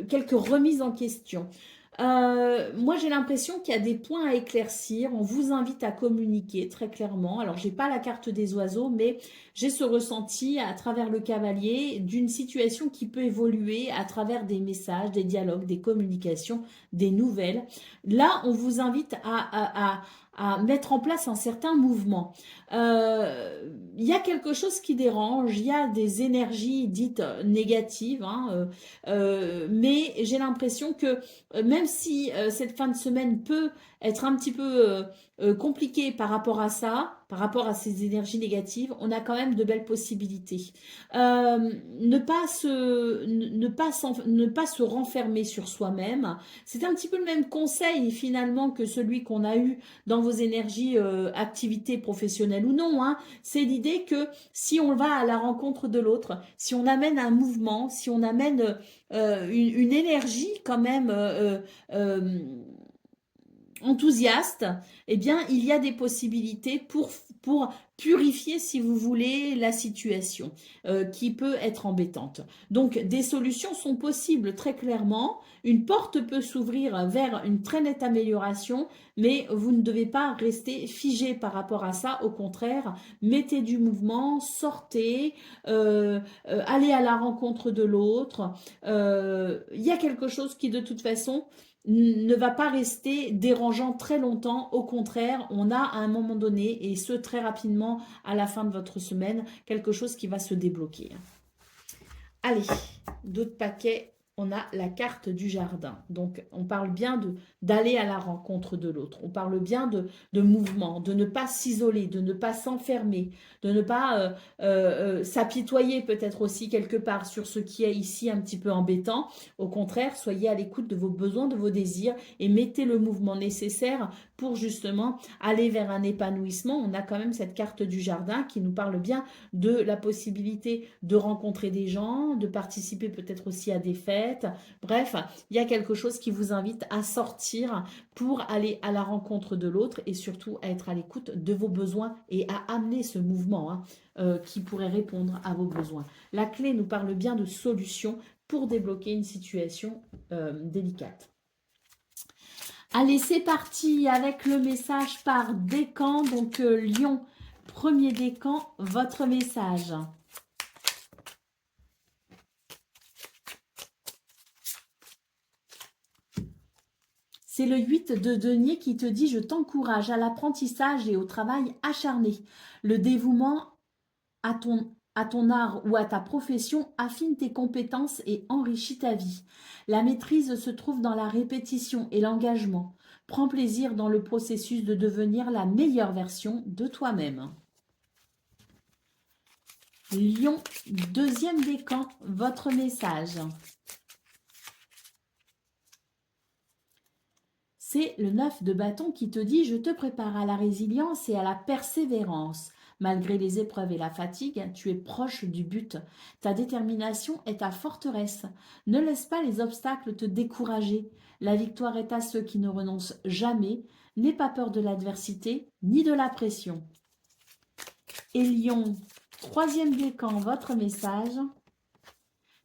quelques remises en question. Moi, j'ai l'impression qu'il y a des points à éclaircir. On vous invite à communiquer très clairement. Alors, j'ai pas la carte des oiseaux, mais j'ai ce ressenti à travers le cavalier d'une situation qui peut évoluer à travers des messages, des dialogues, des communications, des nouvelles. Là, on vous invite à mettre en place un certain mouvement. Il y a quelque chose qui dérange, il y a des énergies dites négatives, hein, mais j'ai l'impression que même si cette fin de semaine peut être un petit peu compliquée par rapport à ça, par rapport à ces énergies négatives, on a quand même de belles possibilités. Ne pas se renfermer sur soi-même, c'est un petit peu le même conseil finalement que celui qu'on a eu dans vos énergies, activités professionnelles ou non, hein. C'est l'idée que si on va à la rencontre de l'autre, si on amène un mouvement, si on amène une énergie quand même enthousiaste, eh bien, il y a des possibilités pour purifier, si vous voulez, la situation qui peut être embêtante. Donc, des solutions sont possibles très clairement. Une porte peut s'ouvrir vers une très nette amélioration, mais vous ne devez pas rester figé par rapport à ça. Au contraire, mettez du mouvement, sortez, allez à la rencontre de l'autre. Il y a quelque chose qui, de toute façon, ne va pas rester dérangeant très longtemps. Au contraire, on a à un moment donné, et ce très rapidement à la fin de votre semaine, quelque chose qui va se débloquer. Allez, d'autres paquets. On a la carte du jardin. Donc, on parle bien d'aller à la rencontre de l'autre. On parle bien de mouvement, de ne pas s'isoler, de ne pas s'enfermer, de ne pas s'apitoyer peut-être aussi quelque part sur ce qui est ici un petit peu embêtant. Au contraire, soyez à l'écoute de vos besoins, de vos désirs et mettez le mouvement nécessaire pour justement aller vers un épanouissement. On a quand même cette carte du jardin qui nous parle bien de la possibilité de rencontrer des gens, de participer peut-être aussi à des fêtes. Bref, il y a quelque chose qui vous invite à sortir pour aller à la rencontre de l'autre et surtout à être à l'écoute de vos besoins et à amener ce mouvement qui pourrait répondre à vos besoins. La clé nous parle bien de solutions pour débloquer une situation délicate. Allez, c'est parti avec le message par décan. Donc, Lion, premier décan, votre message. C'est le 8 de denier qui te dit « Je t'encourage à l'apprentissage et au travail acharné. Le dévouement à ton art ou à ta profession affine tes compétences et enrichit ta vie. La maîtrise se trouve dans la répétition et l'engagement. Prends plaisir dans le processus de devenir la meilleure version de toi-même. » Lion, deuxième décan, votre message. C'est le 9 de bâton qui te dit « Je te prépare à la résilience et à la persévérance. Malgré les épreuves et la fatigue, tu es proche du but. Ta détermination est ta forteresse. Ne laisse pas les obstacles te décourager. La victoire est à ceux qui ne renoncent jamais. N'aie pas peur de l'adversité ni de la pression. » Et Lion, troisième décan, votre message.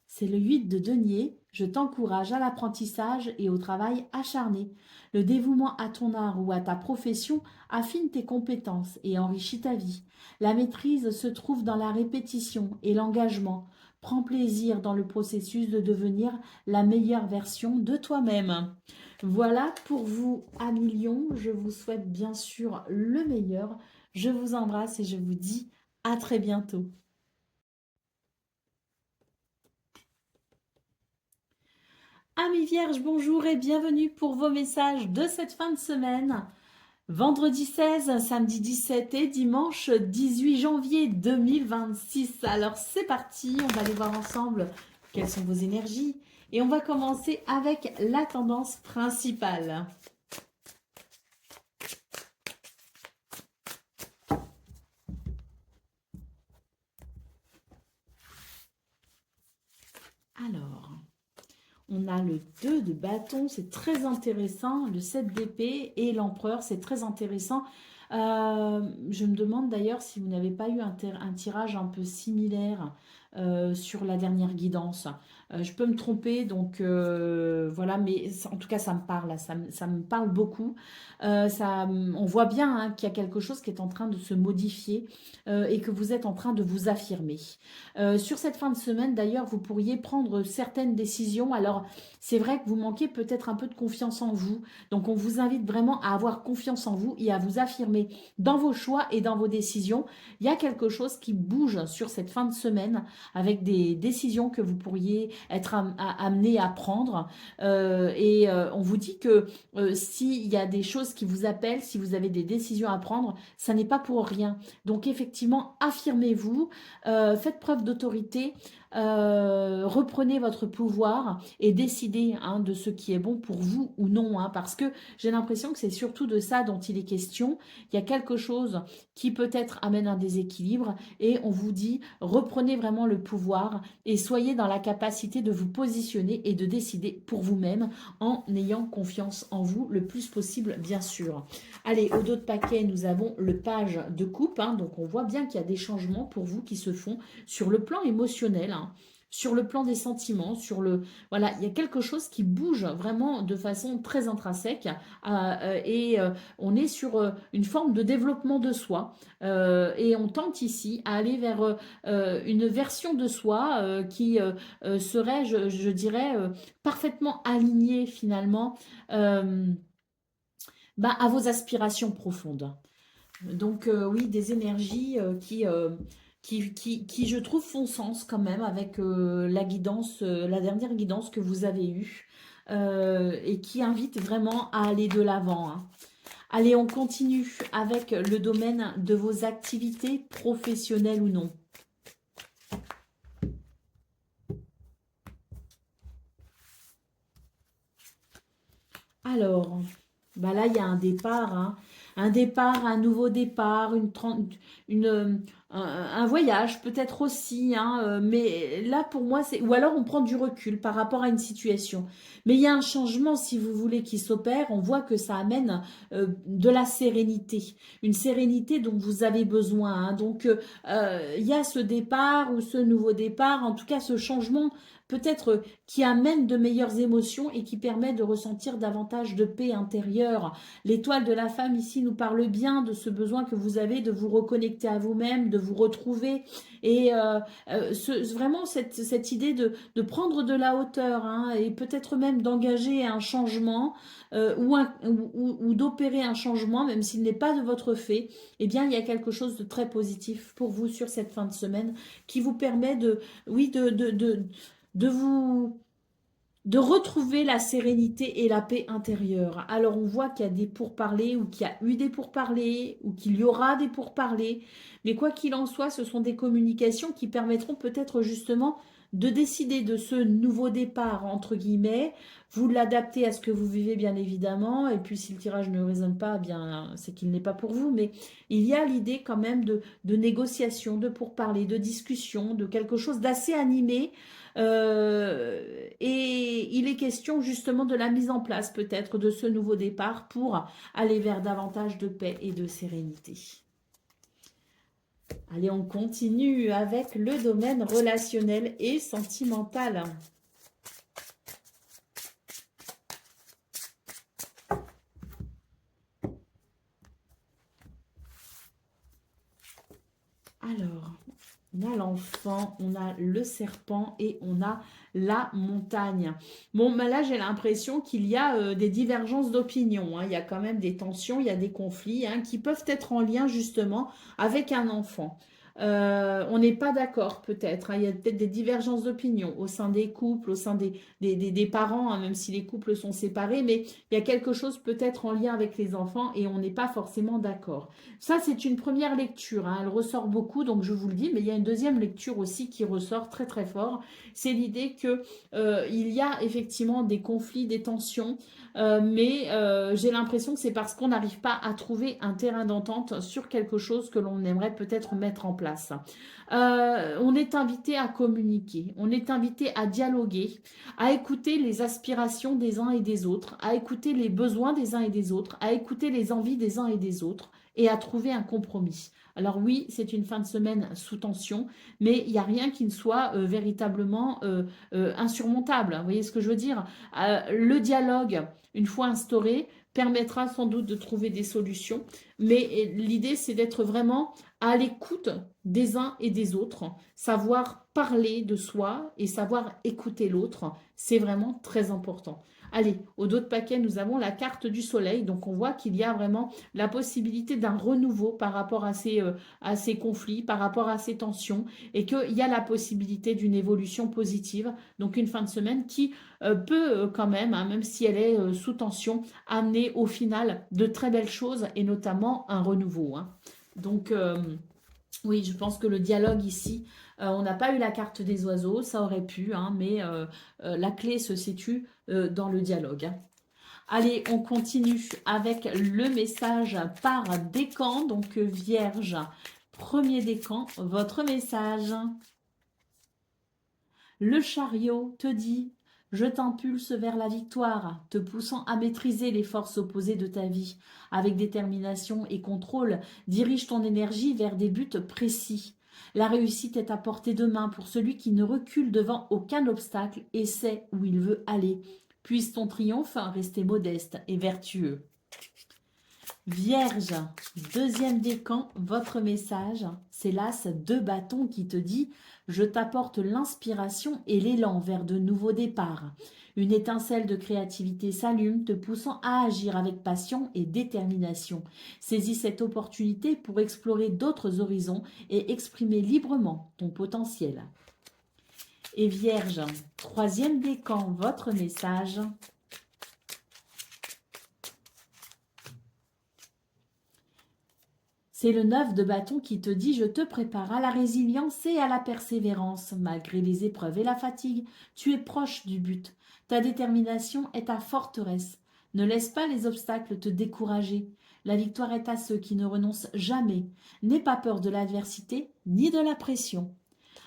C'est le 8 de denier. Je t'encourage à l'apprentissage et au travail acharné. Le dévouement à ton art ou à ta profession affine tes compétences et enrichit ta vie. La maîtrise se trouve dans la répétition et l'engagement. Prends plaisir dans le processus de devenir la meilleure version de toi-même. Voilà pour vous, amis Lions. Je vous souhaite bien sûr le meilleur. Je vous embrasse et je vous dis à très bientôt. Amis Vierges, bonjour et bienvenue pour vos messages de cette fin de semaine. Vendredi 16, samedi 17 et dimanche 18 janvier 2026. Alors c'est parti, on va aller voir ensemble quelles sont vos énergies. Et on va commencer avec la tendance principale. Alors, on a le 2 de bâton, c'est très intéressant. Le 7 d'épée et l'empereur, c'est très intéressant. Je me demande d'ailleurs si vous n'avez pas eu un tirage un peu similaire sur la dernière guidance. Je peux me tromper, donc voilà, mais en tout cas, ça me parle, là, ça me parle beaucoup. On voit bien hein, qu'il y a quelque chose qui est en train de se modifier et que vous êtes en train de vous affirmer. Sur cette fin de semaine, d'ailleurs, vous pourriez prendre certaines décisions. Alors, c'est vrai que vous manquez peut-être un peu de confiance en vous. Donc, on vous invite vraiment à avoir confiance en vous et à vous affirmer dans vos choix et dans vos décisions. Il y a quelque chose qui bouge sur cette fin de semaine avec des décisions que vous pourriez être amené à prendre. On vous dit que s'il y a des choses qui vous appellent, si vous avez des décisions à prendre, ça n'est pas pour rien. Donc, effectivement, affirmez-vous, faites preuve d'autorité, reprenez votre pouvoir et décidez hein, de ce qui est bon pour vous ou non. Hein, parce que j'ai l'impression que c'est surtout de ça dont il est question. Il y a quelque chose qui peut-être amène un déséquilibre et on vous dit reprenez vraiment le pouvoir et soyez dans la capacité de vous positionner et de décider pour vous-même en ayant confiance en vous le plus possible, bien sûr. Allez, au dos de paquet, nous avons le page de coupe. Hein, donc, on voit bien qu'il y a des changements pour vous qui se font sur le plan émotionnel, hein, sur le plan des sentiments, sur le... Voilà, il y a quelque chose qui bouge vraiment de façon très intrinsèque on est sur une forme de développement de soi et on tente ici à aller vers une version de soi qui serait, je dirais, parfaitement alignée finalement à vos aspirations profondes. Donc oui, des énergies qui, je trouve, font sens quand même avec la guidance, la dernière guidance que vous avez eue et qui invite vraiment à aller de l'avant. Hein. Allez, on continue avec le domaine de vos activités professionnelles ou non. Alors, là, il y a un départ, hein. Un départ, un nouveau départ, un voyage peut-être aussi, hein, mais là, pour moi, c'est... Ou alors, on prend du recul par rapport à une situation. Mais il y a un changement, si vous voulez, qui s'opère. On voit que ça amène de la sérénité. Une sérénité dont vous avez besoin. Hein. Donc, il y a ce départ ou ce nouveau départ, en tout cas, ce changement peut-être qui amène de meilleures émotions et qui permet de ressentir davantage de paix intérieure. L'étoile de la femme ici nous parle bien de ce besoin que vous avez de vous reconnecter à vous-même, de vous retrouver et vraiment cette idée de prendre de la hauteur hein, et peut-être même d'engager un changement ou d'opérer un changement, même s'il n'est pas de votre fait, eh bien il y a quelque chose de très positif pour vous sur cette fin de semaine qui vous permet oui, de retrouver la sérénité et la paix intérieure. Alors on voit qu'il y a des pourparlers ou qu'il y a eu des pourparlers ou qu'il y aura des pourparlers. Mais quoi qu'il en soit, ce sont des communications qui permettront peut-être justement de décider de ce nouveau départ, entre guillemets. Vous l'adaptez à ce que vous vivez, bien évidemment. Et puis si le tirage ne résonne pas, bien c'est qu'il n'est pas pour vous. Mais il y a l'idée quand même de négociation, de pourparlers, de discussion, de quelque chose d'assez animé et il est question justement de la mise en place peut-être de ce nouveau départ pour aller vers davantage de paix et de sérénité. Allez, on continue avec le domaine relationnel et sentimental. Alors, on a l'enfant, on a le serpent et on a la montagne. Bon, là, j'ai l'impression qu'il y a des divergences d'opinion. Hein. Il y a quand même des tensions, il y a des conflits hein, qui peuvent être en lien justement avec un enfant. On n'est pas d'accord peut-être. Hein. Il y a peut-être des divergences d'opinion au sein des couples, au sein des parents, hein, même si les couples sont séparés. Mais il y a quelque chose peut-être en lien avec les enfants et on n'est pas forcément d'accord. Ça, c'est une première lecture. Hein. Elle ressort beaucoup, donc je vous le dis. Mais il y a une deuxième lecture aussi qui ressort très très fort. C'est l'idée que il y a effectivement des conflits, des tensions. Mais j'ai l'impression que c'est parce qu'on n'arrive pas à trouver un terrain d'entente sur quelque chose que l'on aimerait peut-être mettre en place. On est invité à communiquer, on est invité à dialoguer, à écouter les aspirations des uns et des autres, à écouter les besoins des uns et des autres, à écouter les envies des uns et des autres et à trouver un compromis. Alors oui, c'est une fin de semaine sous tension, mais il n'y a rien qui ne soit véritablement insurmontable. Vous voyez ce que je veux dire? Le dialogue, une fois instauré, permettra sans doute de trouver des solutions, mais l'idée, c'est d'être vraiment à l'écoute des uns et des autres, savoir parler de soi et savoir écouter l'autre, c'est vraiment très important. Allez, au dos de paquet, nous avons la carte du soleil, donc on voit qu'il y a vraiment la possibilité d'un renouveau par rapport à ces conflits, par rapport à ces tensions, et qu'il y a la possibilité d'une évolution positive, donc une fin de semaine qui peut quand même, hein, même si elle est sous tension, amener au final de très belles choses, et notamment un renouveau, hein. Donc, oui, je pense que le dialogue ici, on n'a pas eu la carte des oiseaux, ça aurait pu, hein, mais la clé se situe dans le dialogue, hein. Allez, on continue avec le message par décan, donc Vierge, premier décan, votre message. Le chariot te dit: je t'impulse vers la victoire, te poussant à maîtriser les forces opposées de ta vie. Avec détermination et contrôle, dirige ton énergie vers des buts précis. La réussite est à portée de main pour celui qui ne recule devant aucun obstacle et sait où il veut aller. Puisse ton triomphe rester modeste et vertueux. Vierge, deuxième décan, votre message, c'est l'as de bâton qui te dit: je t'apporte l'inspiration et l'élan vers de nouveaux départs. Une étincelle de créativité s'allume, te poussant à agir avec passion et détermination. Saisis cette opportunité pour explorer d'autres horizons et exprimer librement ton potentiel. Et Vierge, troisième décan, votre message. C'est le 9 de bâton qui te dit: je te prépare à la résilience et à la persévérance. Malgré les épreuves et la fatigue, tu es proche du but. Ta détermination est ta forteresse. Ne laisse pas les obstacles te décourager. La victoire est à ceux qui ne renoncent jamais. N'aie pas peur de l'adversité ni de la pression.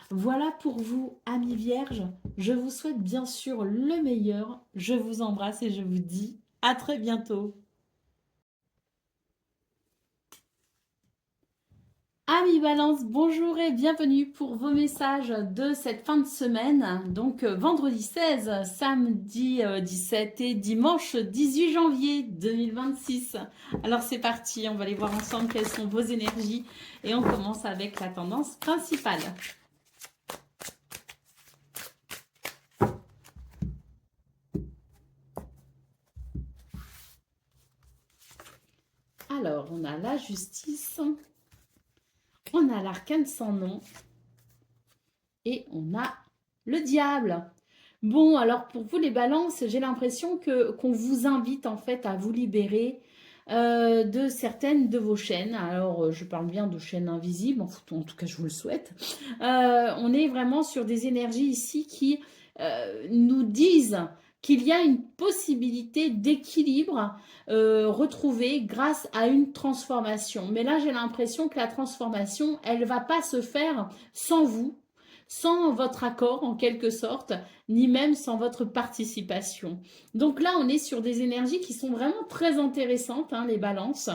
Voilà pour vous, amis vierges. Je vous souhaite bien sûr le meilleur. Je vous embrasse et je vous dis à très bientôt. Amis Balance, bonjour et bienvenue pour vos messages de cette fin de semaine. Donc vendredi 16, samedi 17 et dimanche 18 janvier 2026. Alors c'est parti, on va aller voir ensemble quelles sont vos énergies et on commence avec la tendance principale. Alors on a la justice. On a l'arcane sans nom et on a le diable. Bon, alors pour vous les balances, j'ai l'impression qu'on vous invite en fait à vous libérer de certaines de vos chaînes. Alors je parle bien de chaînes invisibles, en tout cas je vous le souhaite. On est vraiment sur des énergies ici qui nous disent qu'il y a une possibilité d'équilibre retrouvée grâce à une transformation. Mais là, j'ai l'impression que la transformation, elle ne va pas se faire sans vous, sans votre accord en quelque sorte, ni même sans votre participation. Donc là, on est sur des énergies qui sont vraiment très intéressantes, hein, les balances.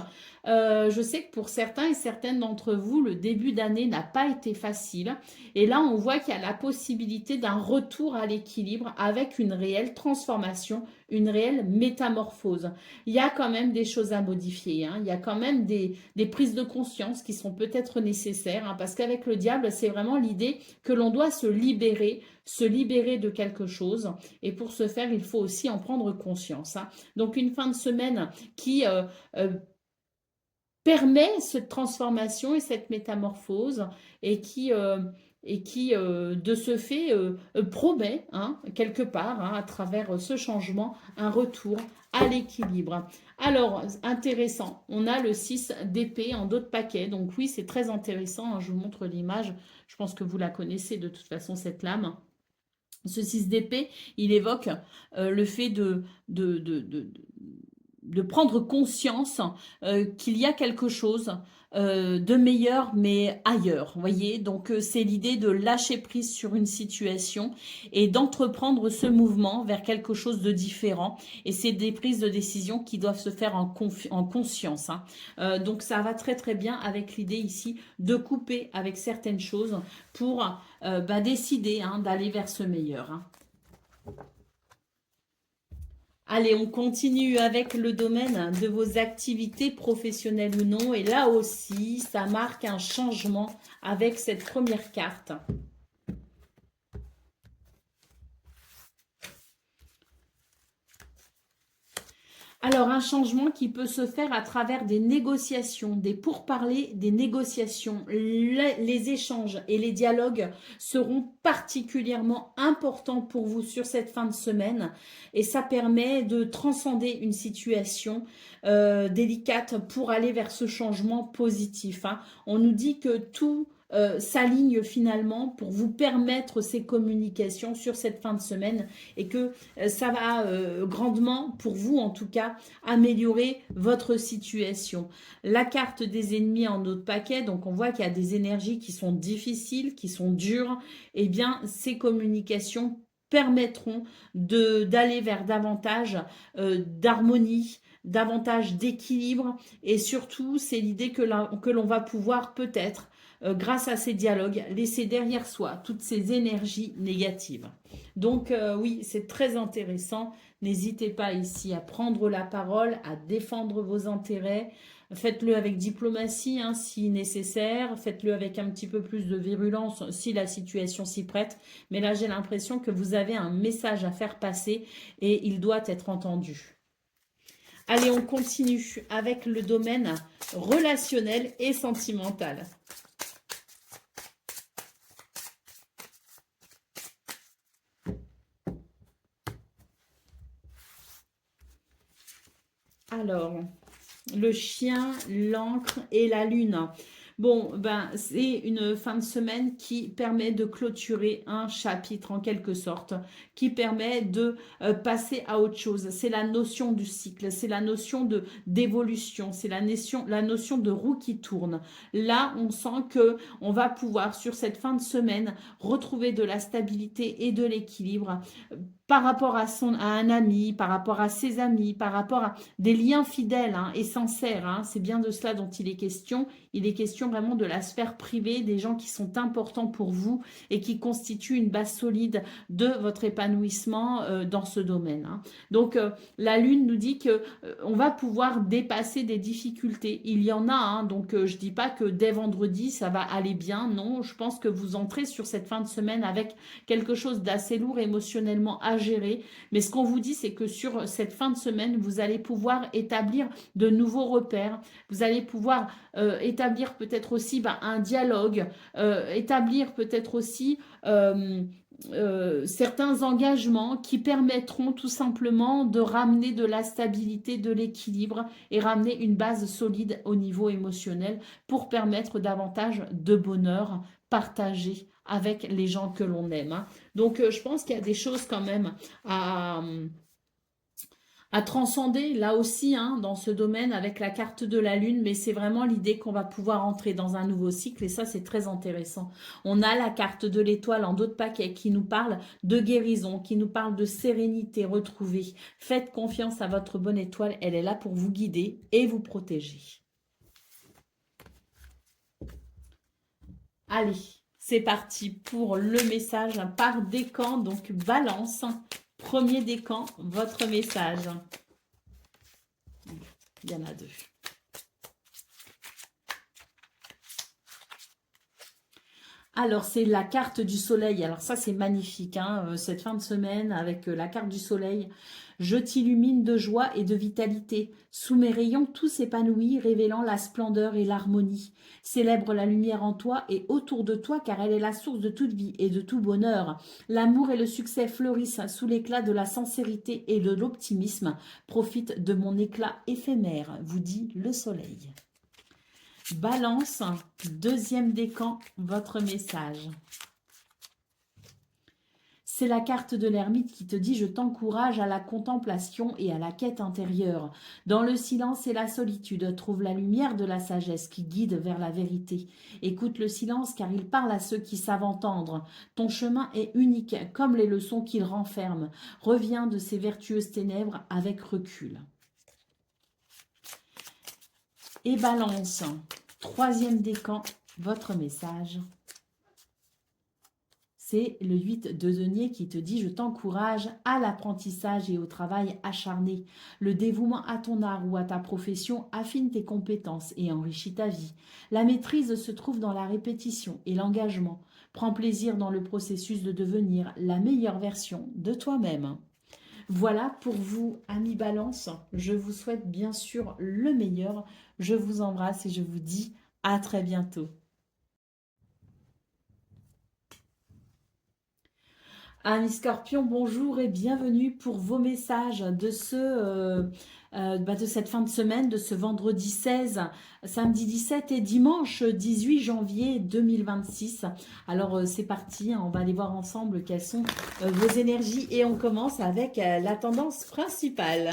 Je sais que pour certains et certaines d'entre vous, le début d'année n'a pas été facile. Et là, on voit qu'il y a la possibilité d'un retour à l'équilibre avec une réelle transformation, une réelle métamorphose. Il y a quand même des choses à modifier, hein. Il y a quand même des prises de conscience qui sont peut-être nécessaires, hein, parce qu'avec le diable, c'est vraiment l'idée que l'on doit se libérer de quelque chose. Et pour ce faire, il faut aussi en prendre conscience, hein. Donc, une fin de semaine qui permet cette transformation et cette métamorphose et qui de ce fait promet, hein, quelque part, hein, à travers ce changement, un retour à l'équilibre. Alors, intéressant, on a le 6 d'épée en dos de paquet. Donc oui, c'est très intéressant, hein, je vous montre l'image. Je pense que vous la connaissez de toute façon, cette lame. Ce 6 d'épée, il évoque le fait de prendre conscience qu'il y a quelque chose de meilleur, mais ailleurs, vous voyez. Donc, c'est l'idée de lâcher prise sur une situation et d'entreprendre ce mouvement vers quelque chose de différent. Et c'est des prises de décision qui doivent se faire en conscience, hein. Donc, ça va très très bien avec l'idée ici de couper avec certaines choses pour décider hein, d'aller vers ce meilleur, hein. Allez, on continue avec le domaine de vos activités professionnelles ou non. Et là aussi, ça marque un changement avec cette première carte. Alors, un changement qui peut se faire à travers des négociations, des pourparlers, des négociations. Les échanges et les dialogues seront particulièrement importants pour vous sur cette fin de semaine. Et ça permet de transcender une situation délicate pour aller vers ce changement positif, hein. On nous dit que tout s'aligne finalement pour vous permettre ces communications sur cette fin de semaine et que ça va grandement, pour vous en tout cas, améliorer votre situation. La carte des ennemis en autre paquet, donc on voit qu'il y a des énergies qui sont difficiles, qui sont dures, et bien ces communications permettront d'aller vers davantage d'harmonie, davantage d'équilibre et surtout c'est l'idée que l'on va pouvoir peut-être grâce à ces dialogues, laisser derrière soi toutes ces énergies négatives. Donc oui, c'est très intéressant. N'hésitez pas ici à prendre la parole, à défendre vos intérêts. Faites-le avec diplomatie hein, si nécessaire. Faites-le avec un petit peu plus de virulence si la situation s'y prête. Mais là, j'ai l'impression que vous avez un message à faire passer et il doit être entendu. Allez, on continue avec le domaine relationnel et sentimental. Alors, le chien, l'encre et la lune. Bon, ben, c'est une fin de semaine qui permet de clôturer un chapitre en quelque sorte, qui permet de passer à autre chose. C'est la notion du cycle, c'est la notion d'évolution, c'est la notion de roue qui tourne. Là, on sent que on va pouvoir, sur cette fin de semaine, retrouver de la stabilité et de l'équilibre par rapport à un ami, par rapport à ses amis, par rapport à des liens fidèles hein, et sincères. Hein. C'est bien de cela dont il est question. Il est question vraiment de la sphère privée, des gens qui sont importants pour vous et qui constituent une base solide de votre épanouissement dans ce domaine, hein. Donc, la Lune nous dit que on va pouvoir dépasser des difficultés. Il y en a, hein, donc je ne dis pas que dès vendredi, ça va aller bien. Non, je pense que vous entrez sur cette fin de semaine avec quelque chose d'assez lourd émotionnellement à gérer. Mais ce qu'on vous dit, c'est que sur cette fin de semaine, vous allez pouvoir établir de nouveaux repères. Vous allez pouvoir établir peut-être aussi un dialogue, établir peut-être aussi certains engagements qui permettront tout simplement de ramener de la stabilité, de l'équilibre et ramener une base solide au niveau émotionnel pour permettre davantage de bonheur partagé avec les gens que l'on aime, hein. Donc, je pense qu'il y a des choses quand même à transcender là aussi hein, dans ce domaine avec la carte de la Lune, mais c'est vraiment l'idée qu'on va pouvoir entrer dans un nouveau cycle et ça c'est très intéressant. On a la carte de l'étoile en d'autres paquets qui nous parle de guérison, qui nous parle de sérénité retrouvée. Faites confiance à votre bonne étoile, elle est là pour vous guider et vous protéger. Allez, c'est parti pour le message par décan, donc balance. Premier décan, votre message. Il y en a deux. Alors, c'est la carte du soleil. Alors ça, c'est magnifique, hein, cette fin de semaine avec la carte du soleil. Je t'illumine de joie et de vitalité. Sous mes rayons, tout s'épanouit, révélant la splendeur et l'harmonie. Célèbre la lumière en toi et autour de toi, car elle est la source de toute vie et de tout bonheur. L'amour et le succès fleurissent sous l'éclat de la sincérité et de l'optimisme. Profite de mon éclat éphémère, vous dit le soleil. Balance, deuxième décan, votre message. C'est la carte de l'ermite qui te dit « Je t'encourage à la contemplation et à la quête intérieure. Dans le silence et la solitude, trouve la lumière de la sagesse qui guide vers la vérité. Écoute le silence car il parle à ceux qui savent entendre. Ton chemin est unique comme les leçons qu'il renferme. Reviens de ces vertueuses ténèbres avec recul. » Et Balance, troisième décan, votre message. C'est le 8 de denier qui te dit « Je t'encourage à l'apprentissage et au travail acharné. Le dévouement à ton art ou à ta profession affine tes compétences et enrichit ta vie. La maîtrise se trouve dans la répétition et l'engagement. Prends plaisir dans le processus de devenir la meilleure version de toi-même. » Voilà pour vous, amis Balance. Je vous souhaite bien sûr le meilleur. Je vous embrasse et je vous dis à très bientôt. Amis Scorpion, bonjour et bienvenue pour vos messages de de cette fin de semaine, de ce vendredi 16, samedi 17 et dimanche 18 janvier 2026. Alors c'est parti, hein, on va aller voir ensemble quelles sont vos énergies et on commence avec la tendance principale.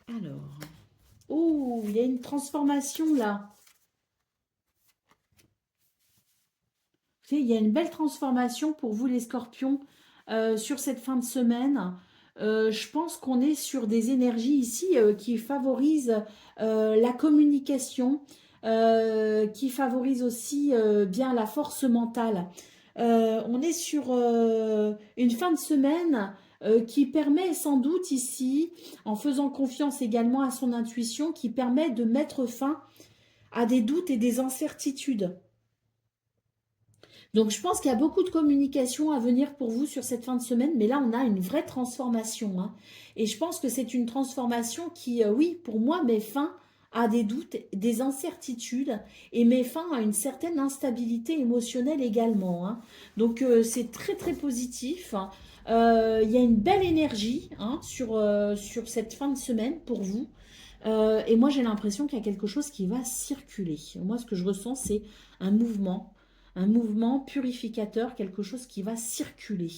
Alors... Oh, il y a une transformation là. Il y a une belle transformation pour vous les scorpions sur cette fin de semaine. Je pense qu'on est sur des énergies ici qui favorisent la communication, qui favorisent aussi bien la force mentale. On est sur une fin de semaine qui permet sans doute ici, en faisant confiance également à son intuition, qui permet de mettre fin à des doutes et des incertitudes. Donc, je pense qu'il y a beaucoup de communication à venir pour vous sur cette fin de semaine, mais là, on a une vraie transformation. Hein. Et je pense que c'est une transformation qui, oui, pour moi, met fin à des doutes, des incertitudes et met fin à une certaine instabilité émotionnelle également. Hein. Donc, c'est très, très positif. Il y a une belle énergie hein, sur cette fin de semaine pour vous. Et moi, j'ai l'impression qu'il y a quelque chose qui va circuler. Moi, ce que je ressens, c'est un mouvement purificateur, quelque chose qui va circuler.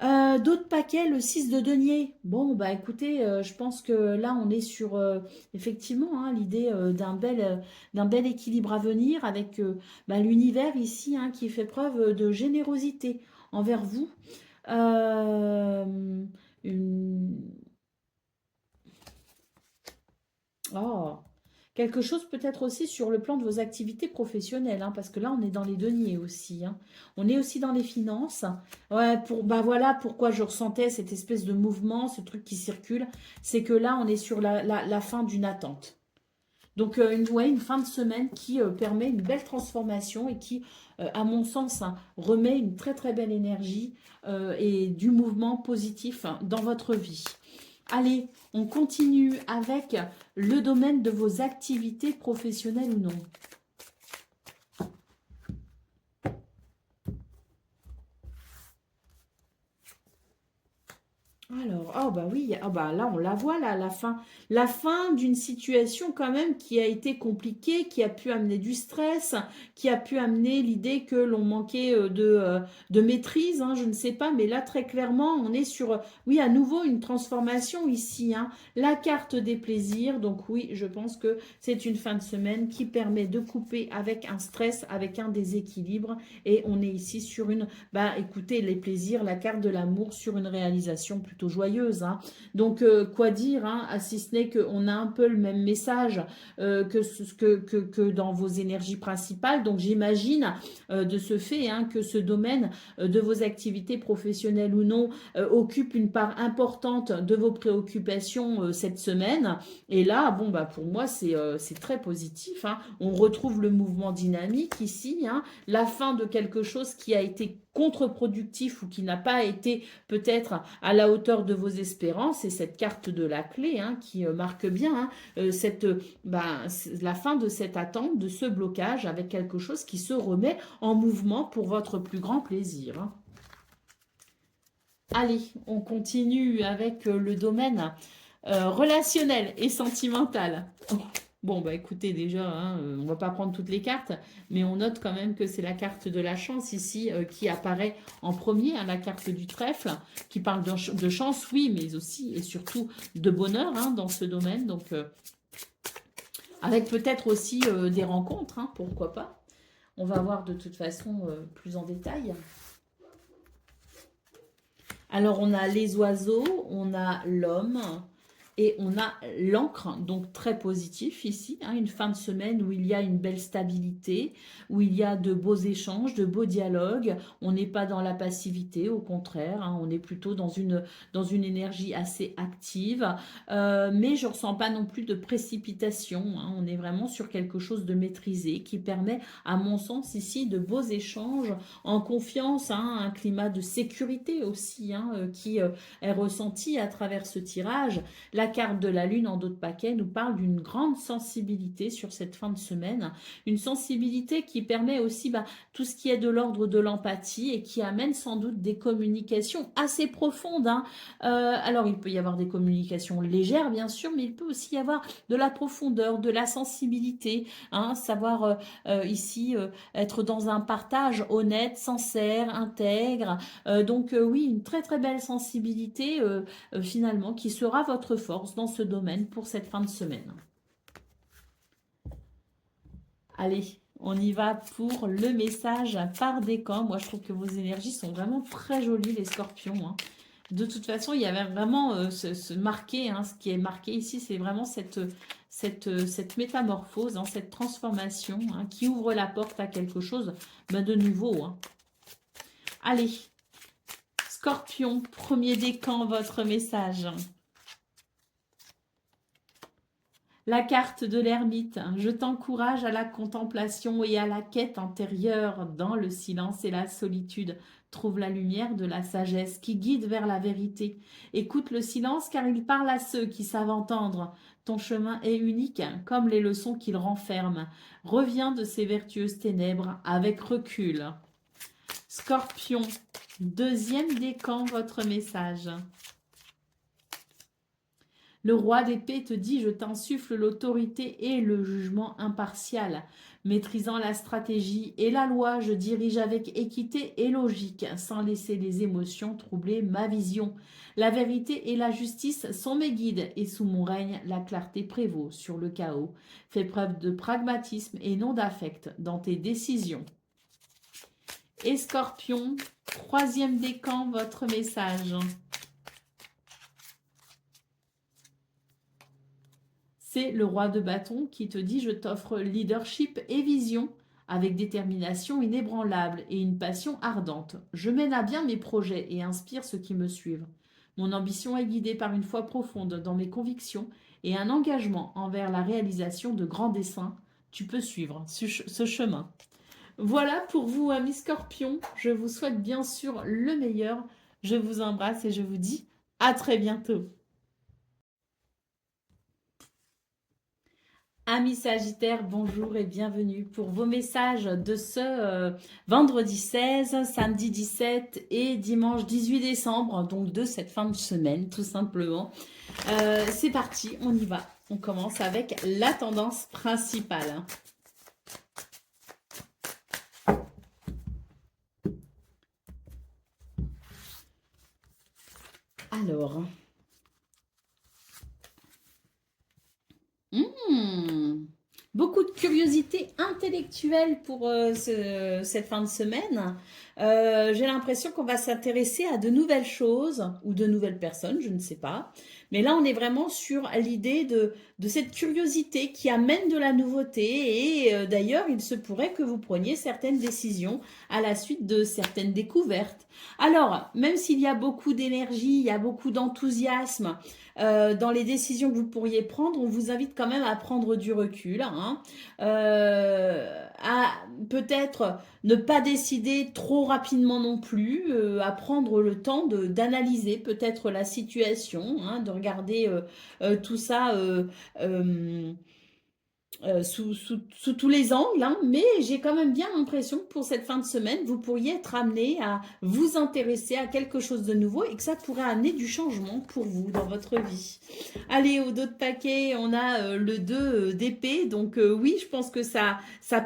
D'autres paquets, le 6 de denier. Bon, bah écoutez, je pense que là, on est sur effectivement hein, l'idée d'un bel équilibre à venir avec l'univers ici hein, qui fait preuve de générosité envers vous. Oh, quelque chose peut-être aussi sur le plan de vos activités professionnelles, hein, parce que là, on est dans les deniers aussi. Hein. On est aussi dans les finances. Ouais, voilà pourquoi je ressentais cette espèce de mouvement, ce truc qui circule. C'est que là, on est sur la fin d'une attente. Donc, une fin de semaine qui permet une belle transformation et qui, à mon sens, hein, remet une très très belle énergie et du mouvement positif hein, dans votre vie. Allez, on continue avec le domaine de vos activités professionnelles ou non. Alors, oh bah oui, oh bah là on la voit là, la fin d'une situation quand même qui a été compliquée, qui a pu amener du stress, qui a pu amener l'idée que l'on manquait de maîtrise, hein, je ne sais pas, mais là très clairement on est sur, oui à nouveau une transformation ici, hein, la carte des plaisirs, donc oui je pense que c'est une fin de semaine qui permet de couper avec un stress, avec un déséquilibre et on est ici sur une, écoutez les plaisirs, la carte de l'amour sur une réalisation plutôt joyeuse. Hein. Donc, quoi dire, hein, si ce n'est qu'on a un peu le même message que dans vos énergies principales. Donc, j'imagine de ce fait hein, que ce domaine de vos activités professionnelles ou non occupe une part importante de vos préoccupations cette semaine. Et là, bon, pour moi, c'est très positif. Hein. On retrouve le mouvement dynamique ici, hein, la fin de quelque chose qui a été contre-productif ou qui n'a pas été peut-être à la hauteur de vos espérances, et cette carte de la clé hein, qui marque bien hein, la fin de cette attente, de ce blocage avec quelque chose qui se remet en mouvement pour votre plus grand plaisir. Hein. Allez, on continue avec le domaine relationnel et sentimental. Bon, bah écoutez, déjà, hein, on va pas prendre toutes les cartes, mais on note quand même que c'est la carte de la chance ici qui apparaît en premier, hein, la carte du trèfle, qui parle de chance, oui, mais aussi et surtout de bonheur hein, dans ce domaine. Donc, avec peut-être aussi des rencontres, hein, pourquoi pas. On va voir de toute façon plus en détail. Alors, on a les oiseaux, on a l'homme et on a l'encre, donc très positif ici. Hein, une fin de semaine où il y a une belle stabilité, où il y a de beaux échanges, de beaux dialogues. On n'est pas dans la passivité, au contraire, hein, on est plutôt dans une énergie assez active. Mais je ne ressens pas non plus de précipitation. Hein, on est vraiment sur quelque chose de maîtrisé qui permet, à mon sens, ici, de beaux échanges en confiance, hein, un climat de sécurité aussi hein, qui est ressenti à travers ce tirage. La carte de la lune en dos de paquet nous parle d'une grande sensibilité sur cette fin de semaine, une sensibilité qui permet aussi tout ce qui est de l'ordre de l'empathie et qui amène sans doute des communications assez profondes. Hein. Alors il peut y avoir des communications légères bien sûr, mais il peut aussi y avoir de la profondeur, de la sensibilité, hein, savoir ici être dans un partage honnête, sincère, intègre. Donc oui, une très très belle sensibilité finalement qui sera votre force dans ce domaine pour cette fin de semaine. Allez, on y va pour le message par décan. Moi, je trouve que vos énergies sont vraiment très jolies, les scorpions. Hein. De toute façon, il y avait vraiment ce marqué. Hein, ce qui est marqué ici, c'est vraiment cette métamorphose, hein, cette transformation hein, qui ouvre la porte à quelque chose de nouveau. Hein. Allez, Scorpion, premier décan, votre message. La carte de l'ermite, je t'encourage à la contemplation et à la quête intérieure dans le silence et la solitude. Trouve la lumière de la sagesse qui guide vers la vérité. Écoute le silence car il parle à ceux qui savent entendre. Ton chemin est unique comme les leçons qu'il renferme. Reviens de ces vertueuses ténèbres avec recul. Scorpion, deuxième décan, votre message. Le roi d'épée te dit, je t'insuffle l'autorité et le jugement impartial. Maîtrisant la stratégie et la loi, je dirige avec équité et logique, sans laisser les émotions troubler ma vision. La vérité et la justice sont mes guides, et sous mon règne, la clarté prévaut sur le chaos. Fais preuve de pragmatisme et non d'affect dans tes décisions. Et Scorpion, troisième décan, votre message. C'est le roi de bâton qui te dit « Je t'offre leadership et vision avec détermination inébranlable et une passion ardente. Je mène à bien mes projets et inspire ceux qui me suivent. Mon ambition est guidée par une foi profonde dans mes convictions et un engagement envers la réalisation de grands desseins. Tu peux suivre ce chemin. » Voilà pour vous, amis scorpions. Je vous souhaite bien sûr le meilleur. Je vous embrasse et je vous dis à très bientôt. Amis Sagittaires, bonjour et bienvenue pour vos messages de ce vendredi 16, samedi 17 et dimanche 18 décembre, donc de cette fin de semaine tout simplement. C'est parti, on y va. On commence avec la tendance principale. Alors... Beaucoup de curiosité intellectuelle pour cette fin de semaine. J'ai l'impression qu'on va s'intéresser à de nouvelles choses ou de nouvelles personnes, je ne sais pas. Mais là, on est vraiment sur l'idée de cette curiosité qui amène de la nouveauté. Et d'ailleurs, il se pourrait que vous preniez certaines décisions à la suite de certaines découvertes. Alors, même s'il y a beaucoup d'énergie, il y a beaucoup d'enthousiasme, dans les décisions que vous pourriez prendre, on vous invite quand même à prendre du recul, hein, à peut-être ne pas décider trop rapidement non plus, à prendre le temps d'analyser peut-être la situation, hein, de regarder tout ça sous tous les angles, hein, mais j'ai quand même bien l'impression que pour cette fin de semaine, vous pourriez être amené à vous intéresser à quelque chose de nouveau et que ça pourrait amener du changement pour vous dans votre vie. Allez, au dos de paquet, on a le 2 d'épée, donc oui, je pense que ça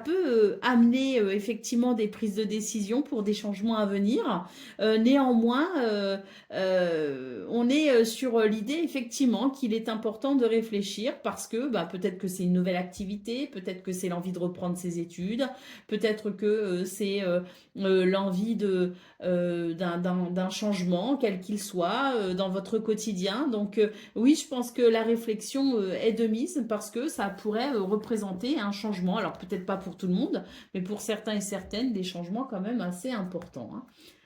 peut amener effectivement des prises de décision pour des changements à venir. Néanmoins, on est sur l'idée effectivement qu'il est important de réfléchir parce que bah, peut-être que c'est une nouvelle activité, peut-être que c'est l'envie de reprendre ses études, peut-être que c'est l'envie d'un changement, quel qu'il soit, dans votre quotidien. Donc oui, je pense que la réflexion est de mise parce que ça pourrait représenter un changement. Alors peut-être pas pour tout le monde, mais pour certains et certaines, des changements quand même assez importants, hein.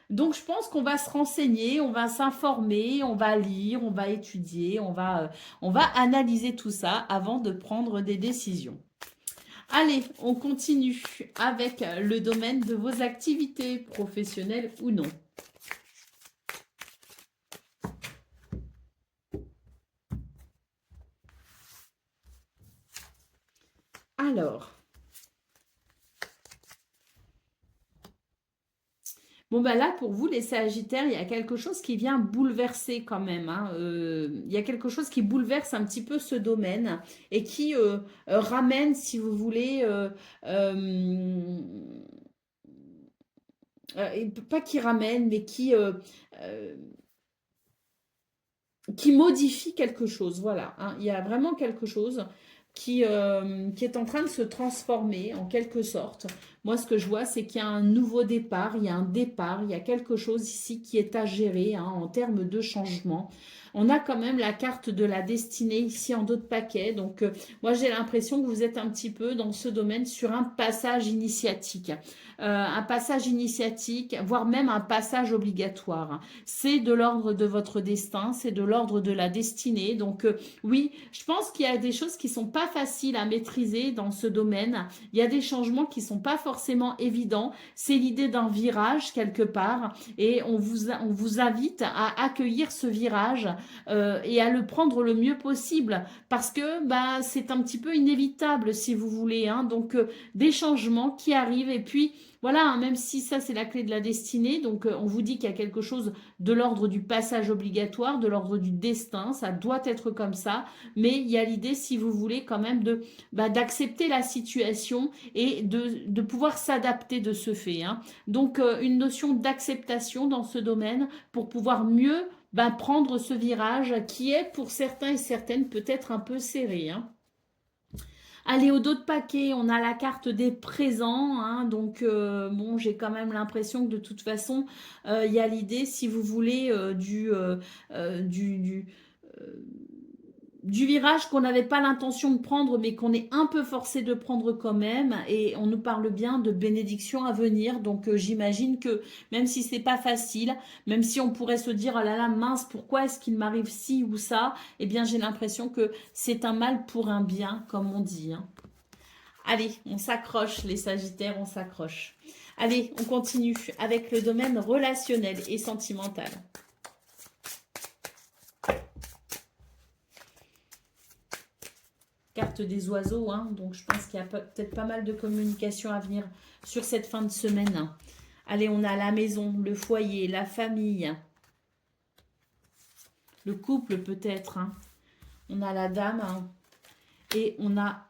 Donc, je pense qu'on va se renseigner, on va s'informer, on va lire, on va étudier, on va analyser tout ça avant de prendre des décisions. Allez, on continue avec le domaine de vos activités professionnelles ou non. Alors, bon, ben là, pour vous, les Sagittaires, il y a quelque chose qui vient bouleverser quand même, hein. Il y a quelque chose qui bouleverse un petit peu ce domaine et qui ramène, si vous voulez, pas qui ramène, mais euh, qui modifie quelque chose. Voilà, hein. Il y a vraiment quelque chose qui est en train de se transformer en quelque sorte. Moi, ce que je vois, c'est qu'il y a un nouveau départ, il y a un départ, il y a quelque chose ici qui est à gérer, hein, en termes de changement. On a quand même la carte de la destinée ici en dos de paquet. Donc, moi, j'ai l'impression que vous êtes un petit peu dans ce domaine sur un passage initiatique. Un passage initiatique, voire même un passage obligatoire. C'est de l'ordre de votre destin, c'est de l'ordre de la destinée. Donc, oui, je pense qu'il y a des choses qui sont pas faciles à maîtriser dans ce domaine. Il y a des changements qui sont pas forcément évidents. C'est l'idée d'un virage quelque part et on vous invite à accueillir ce virage et à le prendre le mieux possible parce que bah, c'est un petit peu inévitable si vous voulez, hein. Donc, des changements qui arrivent et puis voilà, hein, même si ça c'est la clé de la destinée, donc on vous dit qu'il y a quelque chose de l'ordre du passage obligatoire, de l'ordre du destin, ça doit être comme ça, mais il y a l'idée, si vous voulez, quand même de bah, d'accepter la situation et de pouvoir s'adapter de ce fait, hein. Donc une notion d'acceptation dans ce domaine pour pouvoir mieux bah, prendre ce virage qui est pour certains et certaines peut-être un peu serré, hein. Allez, au dos de paquet, on a la carte des présents, hein, donc bon, j'ai quand même l'impression que de toute façon, il y a l'idée, si vous voulez, euh, du, du, euh, du virage qu'on n'avait pas l'intention de prendre, mais qu'on est un peu forcé de prendre quand même. Et on nous parle bien de bénédictions à venir. Donc j'imagine que même si c'est pas facile, même si on pourrait se dire, oh là là, mince, pourquoi est-ce qu'il m'arrive ci ou ça? Eh bien, j'ai l'impression que c'est un mal pour un bien, comme on dit, hein. Allez, on s'accroche, les Sagittaires, on s'accroche. Allez, on continue avec le domaine relationnel et sentimental. Carte des oiseaux, hein, donc je pense qu'il y a peut-être pas mal de communication à venir sur cette fin de semaine. Allez, on a la maison, le foyer, la famille, le couple peut-être, hein. On a la dame, hein, et on a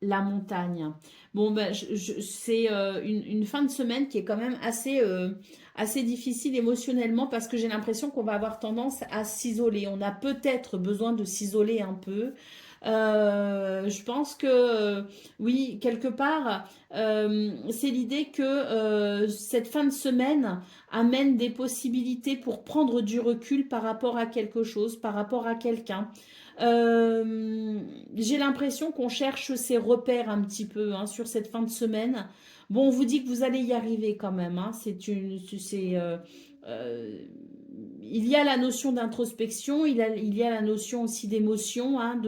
la montagne. Bon, ben, c'est une fin de semaine qui est quand même assez difficile émotionnellement parce que j'ai l'impression qu'on va avoir tendance à s'isoler. On a peut-être besoin de s'isoler un peu. Je pense que oui, quelque part, c'est l'idée que cette fin de semaine amène des possibilités pour prendre du recul par rapport à quelque chose, par rapport à quelqu'un. J'ai l'impression qu'on cherche ses repères un petit peu, hein, sur cette fin de semaine. Bon, on vous dit que vous allez y arriver quand même, hein. Euh, il y a la notion d'introspection, il y a la notion aussi d'émotion, hein,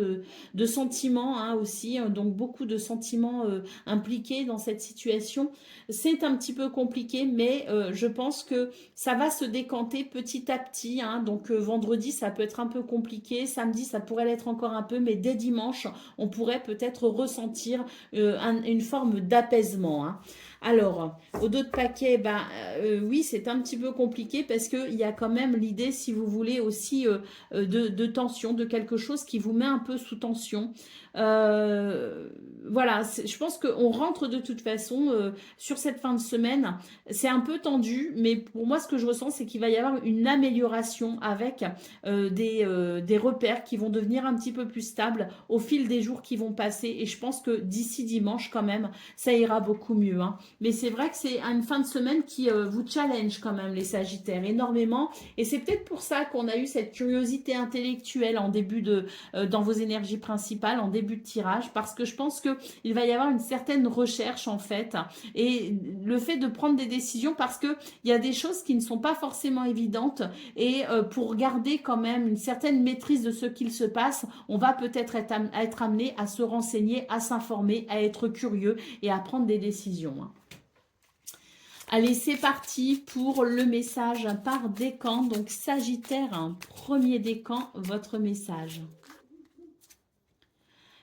de sentiments hein, aussi, donc beaucoup de sentiments impliqués dans cette situation. C'est un petit peu compliqué, mais je pense que ça va se décanter petit à petit. Hein, donc vendredi, ça peut être un peu compliqué, samedi, ça pourrait l'être encore un peu, mais dès dimanche, on pourrait peut-être ressentir une forme d'apaisement. Hein. Alors, au dos de paquet, ben, oui, c'est un petit peu compliqué parce qu'il y a quand même l'idée, si vous voulez, aussi de tension, de quelque chose qui vous met un peu sous tension. Euh, voilà, je pense qu'on rentre de toute façon sur cette fin de semaine. C'est un peu tendu, mais pour moi, ce que je ressens, c'est qu'il va y avoir une amélioration avec des repères qui vont devenir un petit peu plus stables au fil des jours qui vont passer. Et je pense que d'ici dimanche, quand même, ça ira beaucoup mieux. Hein. Mais c'est vrai que c'est une fin de semaine qui vous challenge quand même, les Sagittaires, énormément. Et c'est peut-être pour ça qu'on a eu cette curiosité intellectuelle en début dans vos énergies principales, en début de tirage, parce que je pense qu'il va y avoir une certaine recherche, en fait. Et le fait de prendre des décisions, parce qu'il y a des choses qui ne sont pas forcément évidentes. Et pour garder quand même une certaine maîtrise de ce qu'il se passe, on va peut-être être amené à se renseigner, à s'informer, à être curieux et à prendre des décisions. Hein. Allez, c'est parti pour le message par décan. Donc, Sagittaire, premier décan, votre message.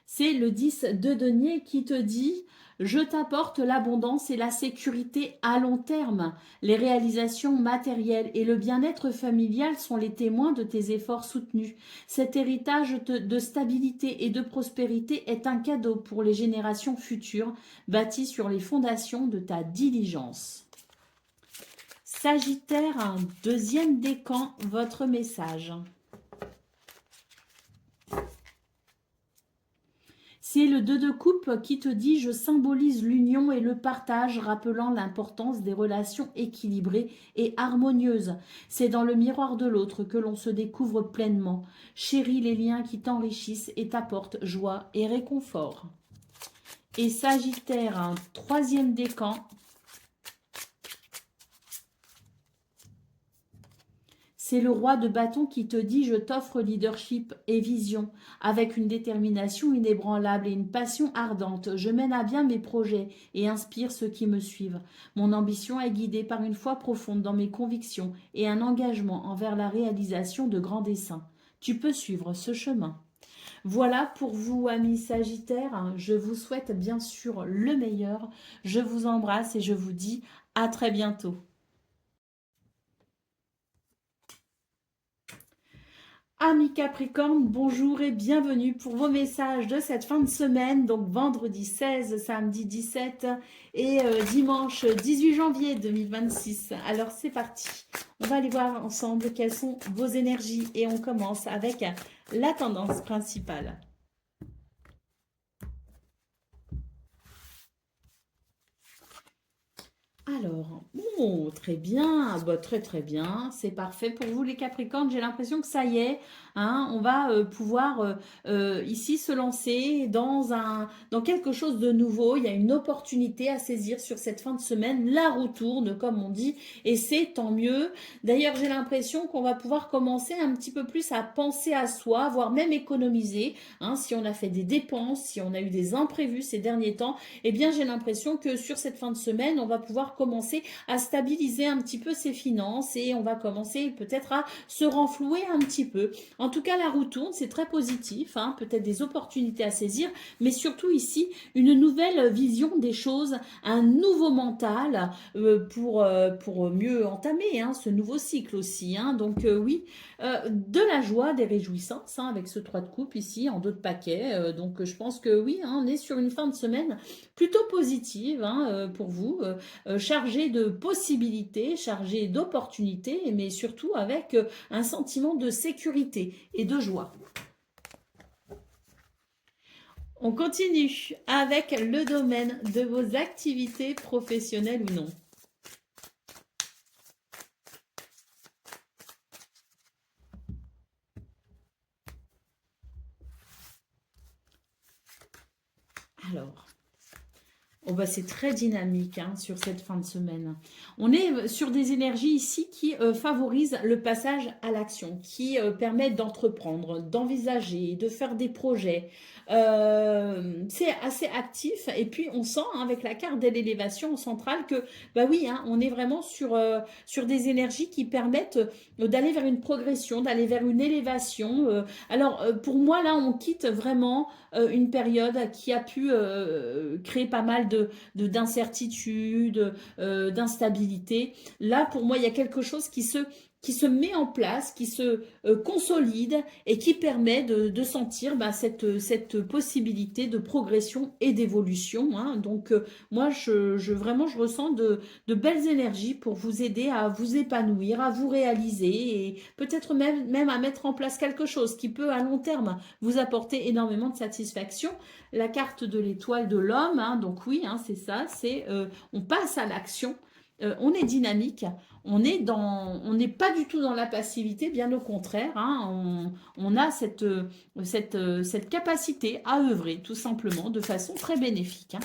C'est le 10 de denier qui te dit « Je t'apporte l'abondance et la sécurité à long terme. Les réalisations matérielles et le bien-être familial sont les témoins de tes efforts soutenus. Cet héritage de stabilité et de prospérité est un cadeau pour les générations futures, bâti sur les fondations de ta diligence. » Sagittaire, deuxième décan, votre message. C'est le 2 de coupe qui te dit « Je symbolise l'union et le partage, rappelant l'importance des relations équilibrées et harmonieuses. C'est dans le miroir de l'autre que l'on se découvre pleinement. Chéris les liens qui t'enrichissent et t'apportent joie et réconfort. » Et Sagittaire, troisième décan. C'est le roi de bâton qui te dit « Je t'offre leadership et vision. Avec une détermination inébranlable et une passion ardente, je mène à bien mes projets et inspire ceux qui me suivent. Mon ambition est guidée par une foi profonde dans mes convictions et un engagement envers la réalisation de grands desseins. Tu peux suivre ce chemin. » Voilà pour vous, amis Sagittaires. Je vous souhaite bien sûr le meilleur. Je vous embrasse et je vous dis à très bientôt. Amis Capricorne, bonjour et bienvenue pour vos messages de cette fin de semaine, donc vendredi 16, samedi 17 et dimanche 18 janvier 2026. Alors c'est parti, on va aller voir ensemble quelles sont vos énergies et on commence avec la tendance principale. Alors, oh, très bien, bah, très très bien, c'est parfait pour vous les Capricornes, j'ai l'impression que ça y est, hein, on va pouvoir ici se lancer dans quelque chose de nouveau, il y a une opportunité à saisir sur cette fin de semaine, la roue tourne comme on dit, et c'est tant mieux. D'ailleurs, j'ai l'impression qu'on va pouvoir commencer un petit peu plus à penser à soi, voire même économiser, hein, si on a fait des dépenses, si on a eu des imprévus ces derniers temps, eh bien j'ai l'impression que sur cette fin de semaine, on va pouvoir commencer à stabiliser un petit peu ses finances et on va commencer peut-être à se renflouer un petit peu. En tout cas, la roue tourne, c'est très positif, hein, peut-être des opportunités à saisir, mais surtout ici, une nouvelle vision des choses, un nouveau mental pour mieux entamer hein, ce nouveau cycle aussi. Hein. Donc oui, de la joie, des réjouissances hein, avec ce 3 de coupe ici en dos de paquet. Donc je pense que oui, hein, on est sur une fin de semaine plutôt positive hein, pour vous, chargée de possibilités, chargée d'opportunités, mais surtout avec un sentiment de sécurité et de joie. On continue avec le domaine de vos activités professionnelles ou non. Alors, Oh bah c'est très dynamique hein, sur cette fin de semaine. On est sur des énergies ici qui favorisent le passage à l'action, qui permettent d'entreprendre, d'envisager, de faire des projets. C'est assez actif et puis on sent hein, avec la carte de l'élévation centrale que bah oui, hein, on est vraiment sur des énergies qui permettent d'aller vers une progression, d'aller vers une élévation. Alors pour moi là, on quitte vraiment une période qui a pu créer pas mal d'incertitude, d'instabilité. Là, pour moi, il y a quelque chose qui se met en place, qui se consolide et qui permet de sentir bah, cette possibilité de progression et d'évolution. Hein. Donc, moi, vraiment, je ressens de belles énergies pour vous aider à vous épanouir, à vous réaliser et peut-être même à mettre en place quelque chose qui peut à long terme vous apporter énormément de satisfaction. La carte de l'étoile de l'homme, hein, donc oui, hein, c'est ça, c'est on passe à l'action, on est dynamique, on n'est pas du tout dans la passivité, bien au contraire, hein, on a cette capacité à œuvrer tout simplement de façon très bénéfique. Hein.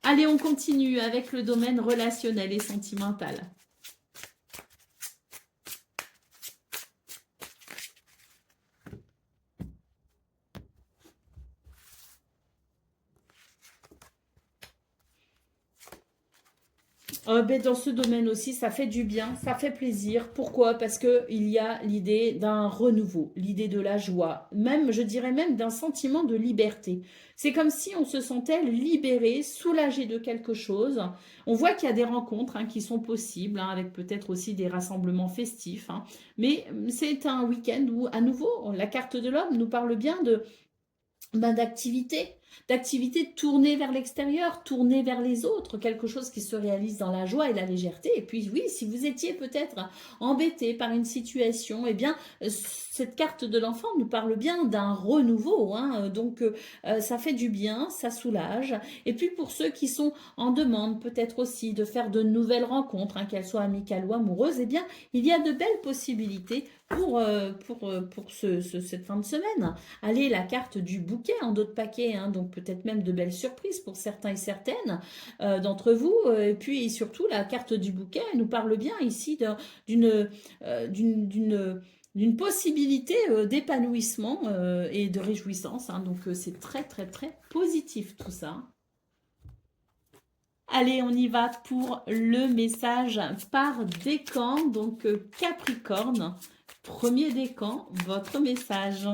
Allez, on continue avec le domaine relationnel et sentimental. Ben, dans ce domaine aussi, ça fait du bien, ça fait plaisir. Pourquoi? Parce que il y a l'idée d'un renouveau, l'idée de la joie, même, je dirais même d'un sentiment de liberté. C'est comme si on se sentait libéré, soulagé de quelque chose. On voit qu'il y a des rencontres hein, qui sont possibles, hein, avec peut-être aussi des rassemblements festifs. Hein. Mais c'est un week-end où, à nouveau, la carte de l'homme nous parle bien de ben, d'activité tournée vers l'extérieur, tournée vers les autres, quelque chose qui se réalise dans la joie et la légèreté. Et puis oui, si vous étiez peut-être embêté par une situation, eh bien, cette carte de l'enfant nous parle bien d'un renouveau. Hein, donc, ça fait du bien, ça soulage. Et puis pour ceux qui sont en demande peut-être aussi de faire de nouvelles rencontres, hein, qu'elles soient amicales ou amoureuses, eh bien, il y a de belles possibilités pour cette fin de semaine. Allez, la carte du bouquet en dos de paquet, hein, donc peut-être même de belles surprises pour certains et certaines d'entre vous. Et puis surtout, la carte du bouquet elle nous parle bien ici d'une d'une possibilité d'épanouissement et de réjouissance. Hein, donc c'est très très très positif tout ça. Allez, on y va pour le message par décan, donc Capricorne. Premier décan, votre message.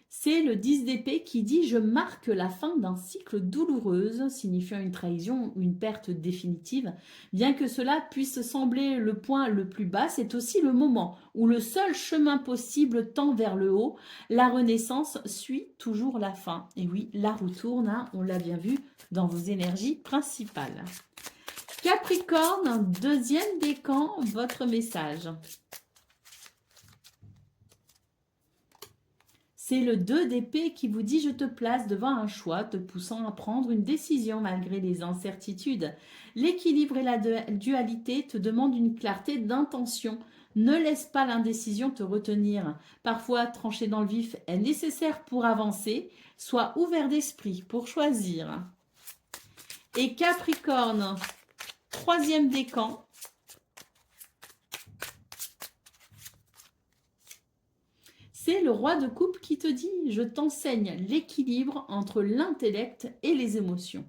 C'est le 10 d'épée qui dit « Je marque la fin d'un cycle douloureuse, signifiant une trahison ou une perte définitive. Bien que cela puisse sembler le point le plus bas, c'est aussi le moment où le seul chemin possible tend vers le haut. La renaissance suit toujours la fin. » Et oui, la roue tourne, hein, on l'a bien vu dans vos énergies principales. Capricorne, deuxième décan, votre message. C'est le 2 d'épée qui vous dit « Je te place devant un choix, te poussant à prendre une décision malgré les incertitudes. L'équilibre et la dualité te demandent une clarté d'intention. Ne laisse pas l'indécision te retenir. Parfois, trancher dans le vif est nécessaire pour avancer. Sois ouvert d'esprit pour choisir. » Et Capricorne, troisième décan. C'est le roi de coupe qui te dit « Je t'enseigne l'équilibre entre l'intellect et les émotions.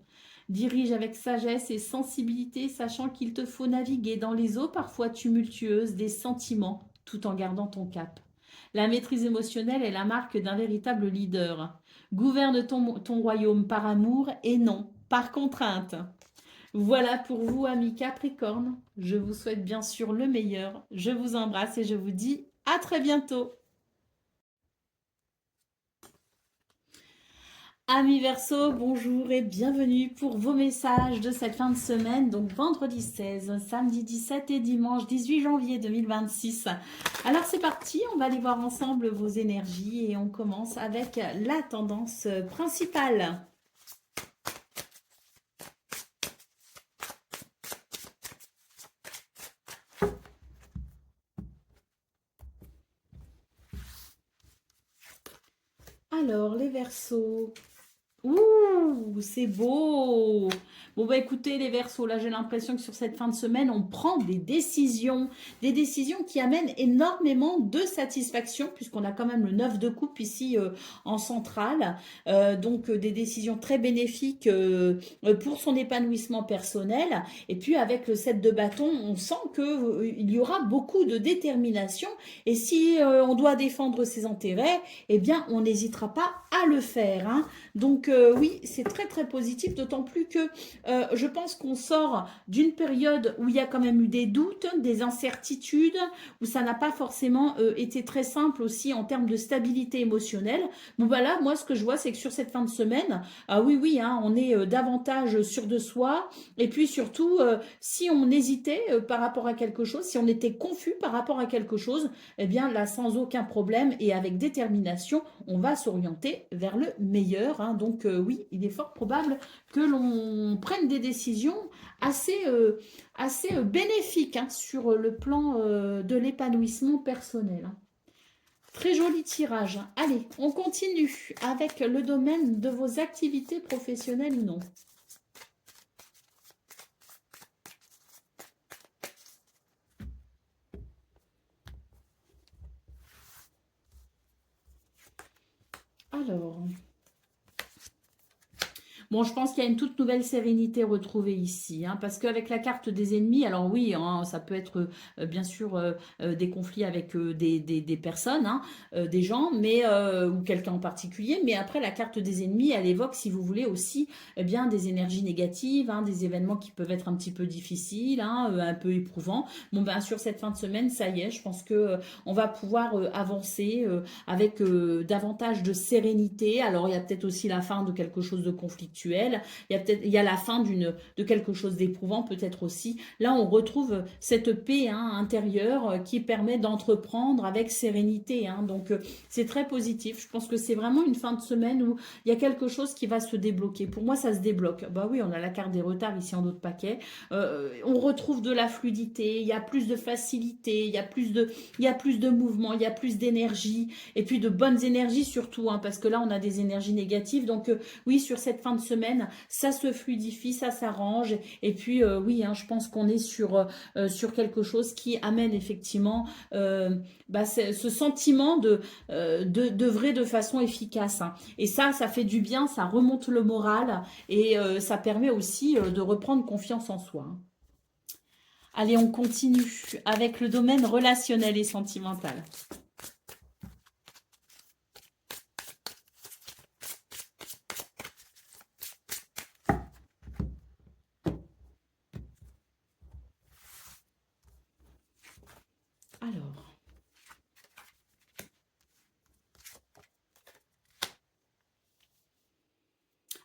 Dirige avec sagesse et sensibilité, sachant qu'il te faut naviguer dans les eaux parfois tumultueuses des sentiments, tout en gardant ton cap. La maîtrise émotionnelle est la marque d'un véritable leader. Gouverne ton royaume par amour et non par contrainte. » Voilà pour vous, amis Capricorne. Je vous souhaite bien sûr le meilleur. Je vous embrasse et je vous dis à très bientôt. Amis Verseau, bonjour et bienvenue pour vos messages de cette fin de semaine, donc vendredi 16, samedi 17 et dimanche 18 janvier 2026. Alors c'est parti, on va aller voir ensemble vos énergies et on commence avec la tendance principale. Alors, les Verseaux. Ouh, c'est beau. Bon, bah écoutez, les Verseaux, là, j'ai l'impression que sur cette fin de semaine, on prend des décisions qui amènent énormément de satisfaction, puisqu'on a quand même le 9 de coupe ici en centrale. Donc, des décisions très bénéfiques pour son épanouissement personnel. Et puis, avec le 7 de bâton, on sent qu'il y aura beaucoup de détermination. Et si on doit défendre ses intérêts, eh bien, on n'hésitera pas à le faire, hein. Donc oui, c'est très très positif, d'autant plus que je pense qu'on sort d'une période où il y a quand même eu des doutes, des incertitudes, où ça n'a pas forcément été très simple aussi en termes de stabilité émotionnelle. Bon voilà, moi ce que je vois, c'est que sur cette fin de semaine, ah oui oui, hein, on est davantage sûr de soi, et puis surtout, si on hésitait par rapport à quelque chose, si on était confus par rapport à quelque chose, eh bien là, sans aucun problème et avec détermination, on va s'orienter vers le meilleur, hein. Donc oui, il est fort probable que l'on prenne des décisions assez bénéfiques, hein, sur le plan de l'épanouissement personnel, hein. Très joli tirage. Allez, on continue avec le domaine de vos activités professionnelles ou non. Alors... Bon, je pense qu'il y a une toute nouvelle sérénité retrouvée ici, hein, parce qu'avec la carte des ennemis, alors oui, hein, ça peut être bien sûr des conflits avec des personnes, hein, des gens, mais ou quelqu'un en particulier, mais après la carte des ennemis, elle évoque, si vous voulez, aussi eh bien des énergies négatives, hein, des événements qui peuvent être un petit peu difficiles, hein, un peu éprouvants. Bon, ben sur cette fin de semaine, ça y est, je pense que on va pouvoir avancer avec davantage de sérénité. Alors il y a peut-être aussi la fin de quelque chose de conflictuel. Il y a la fin de quelque chose d'éprouvant peut-être aussi. Là, on retrouve cette paix, hein, intérieure qui permet d'entreprendre avec sérénité, hein. Donc, c'est très positif. Je pense que c'est vraiment une fin de semaine où il y a quelque chose qui va se débloquer. Pour moi, ça se débloque. Bah oui, on a la carte des retards ici en d'autres paquets. On retrouve de la fluidité, il y a plus de facilité, il y a plus de mouvement, il y a plus d'énergie et puis de bonnes énergies surtout, hein, parce que là, on a des énergies négatives. Donc, oui, sur cette fin de semaine, ça se fluidifie, ça s'arrange. Et puis, oui, hein, je pense qu'on est sur quelque chose qui amène effectivement ce sentiment d'œuvrer de façon efficace, hein. Et ça fait du bien, ça remonte le moral et ça permet aussi de reprendre confiance en soi, hein. Allez, on continue avec le domaine relationnel et sentimental.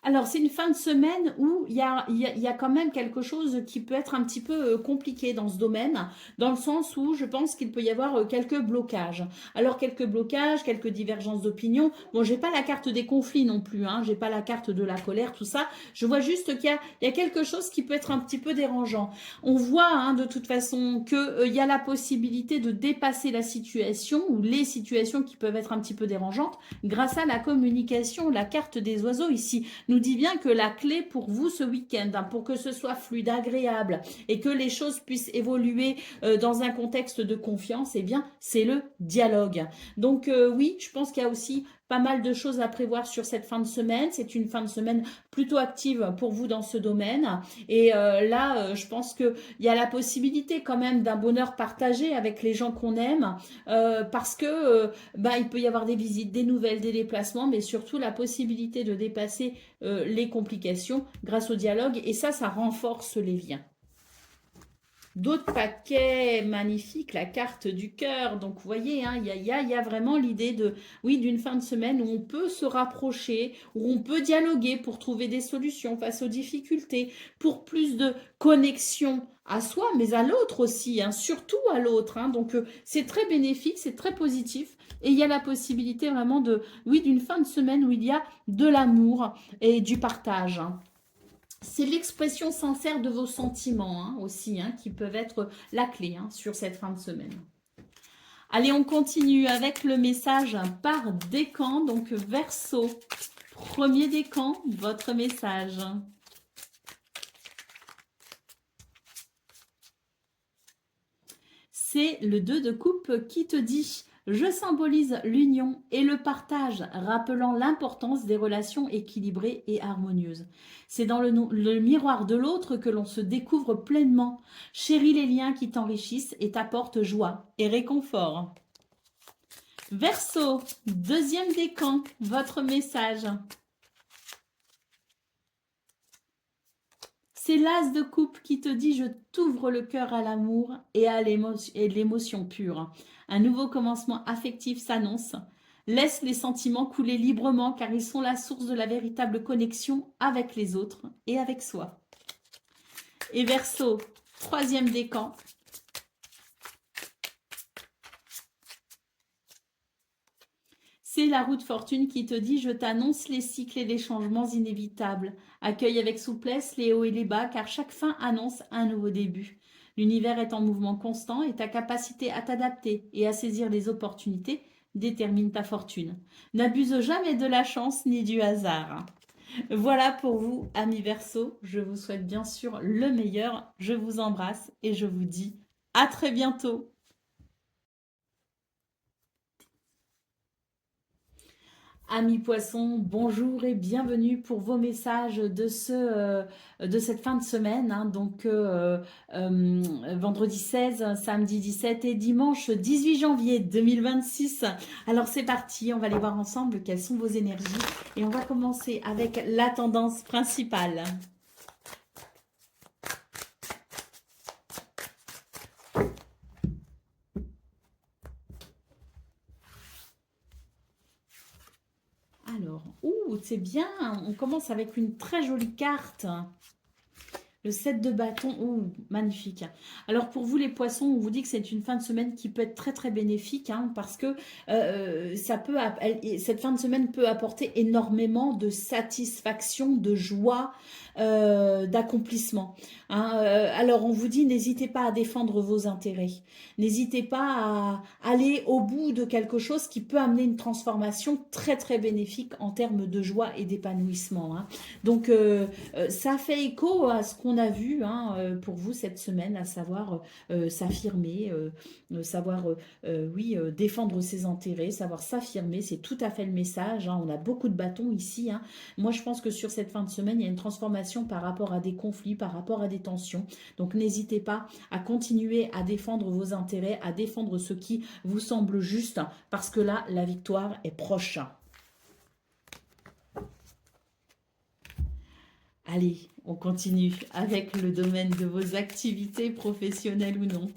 Alors, c'est une fin de semaine où il y a quand même quelque chose qui peut être un petit peu compliqué dans ce domaine, dans le sens où je pense qu'il peut y avoir quelques blocages. Alors, quelques blocages, quelques divergences d'opinion. Bon, j'ai pas la carte des conflits non plus, hein, j'ai pas la carte de la colère, tout ça. Je vois juste il y a quelque chose qui peut être un petit peu dérangeant. On voit, hein, de toute façon qu'il y a la possibilité de dépasser la situation ou les situations qui peuvent être un petit peu dérangeantes grâce à la communication, la carte des oiseaux ici nous dit bien que la clé pour vous ce week-end, hein, pour que ce soit fluide, agréable et que les choses puissent évoluer dans un contexte de confiance, eh bien, c'est le dialogue. Donc oui, je pense qu'il y a aussi pas mal de choses à prévoir sur cette fin de semaine. C'est une fin de semaine plutôt active pour vous dans ce domaine. Et là, je pense qu'il y a la possibilité quand même d'un bonheur partagé avec les gens qu'on aime, parce que il peut y avoir des visites, des nouvelles, des déplacements, mais surtout la possibilité de dépasser les complications grâce au dialogue. Et ça renforce les liens. D'autres paquets magnifiques, la carte du cœur. Donc, vous voyez, hein, il y a vraiment l'idée d'une fin de semaine où on peut se rapprocher, où on peut dialoguer pour trouver des solutions face aux difficultés, pour plus de connexion à soi, mais à l'autre aussi, hein, surtout à l'autre, hein. Donc, c'est très bénéfique, c'est très positif. Et il y a la possibilité vraiment d'une fin de semaine où il y a de l'amour et du partage, hein. C'est l'expression sincère de vos sentiments, hein, aussi, hein, qui peuvent être la clé, hein, sur cette fin de semaine. Allez, on continue avec le message par décan. Donc, Verseau, premier décan, votre message. C'est le 2 de coupe qui te dit « Je symbolise l'union et le partage, rappelant l'importance des relations équilibrées et harmonieuses. C'est dans le miroir de l'autre que l'on se découvre pleinement. Chéris les liens qui t'enrichissent et t'apportent joie et réconfort. » Verseau, deuxième décan, votre message. C'est l'as de coupe qui te dit « Je t'ouvre le cœur à l'amour et à l'émotion pure. » Un nouveau commencement affectif s'annonce. Laisse les sentiments couler librement car ils sont la source de la véritable connexion avec les autres et avec soi. Et Verseau, troisième décan. C'est la roue de fortune qui te dit « Je t'annonce les cycles et les changements inévitables. Accueille avec souplesse les hauts et les bas car chaque fin annonce un nouveau début. L'univers est en mouvement constant et ta capacité à t'adapter et à saisir les opportunités détermine ta fortune. N'abuse jamais de la chance ni du hasard. » Voilà pour vous, amis Verseau. Je vous souhaite bien sûr le meilleur. Je vous embrasse et je vous dis à très bientôt. Amis poissons, bonjour et bienvenue pour vos messages de cette fin de semaine. Vendredi 16, samedi 17 et dimanche 18 janvier 2026. Alors c'est parti, on va aller voir ensemble quelles sont vos énergies. Et on va commencer avec la tendance principale. Alors, c'est bien, on commence avec une très jolie carte. Le 7 de bâton, magnifique. Alors pour vous les poissons, on vous dit que c'est une fin de semaine qui peut être très très bénéfique parce que cette fin de semaine peut apporter énormément de satisfaction, de joie, d'accomplissement. Alors on vous dit n'hésitez pas à défendre vos intérêts. N'hésitez pas à aller au bout de quelque chose qui peut amener une transformation très très bénéfique en termes de joie et d'épanouissement. Donc ça fait écho à ce qu'on a vu pour vous cette semaine, à savoir s'affirmer, savoir défendre ses intérêts, savoir s'affirmer, c'est tout à fait le message. On a beaucoup de bâtons ici. Moi je pense que sur cette fin de semaine, il y a une transformation par rapport à des conflits, par rapport à des tensions. Donc n'hésitez pas à continuer à défendre vos intérêts, à défendre ce qui vous semble juste, parce que là, la victoire est proche. Allez, on continue avec le domaine de vos activités professionnelles ou non.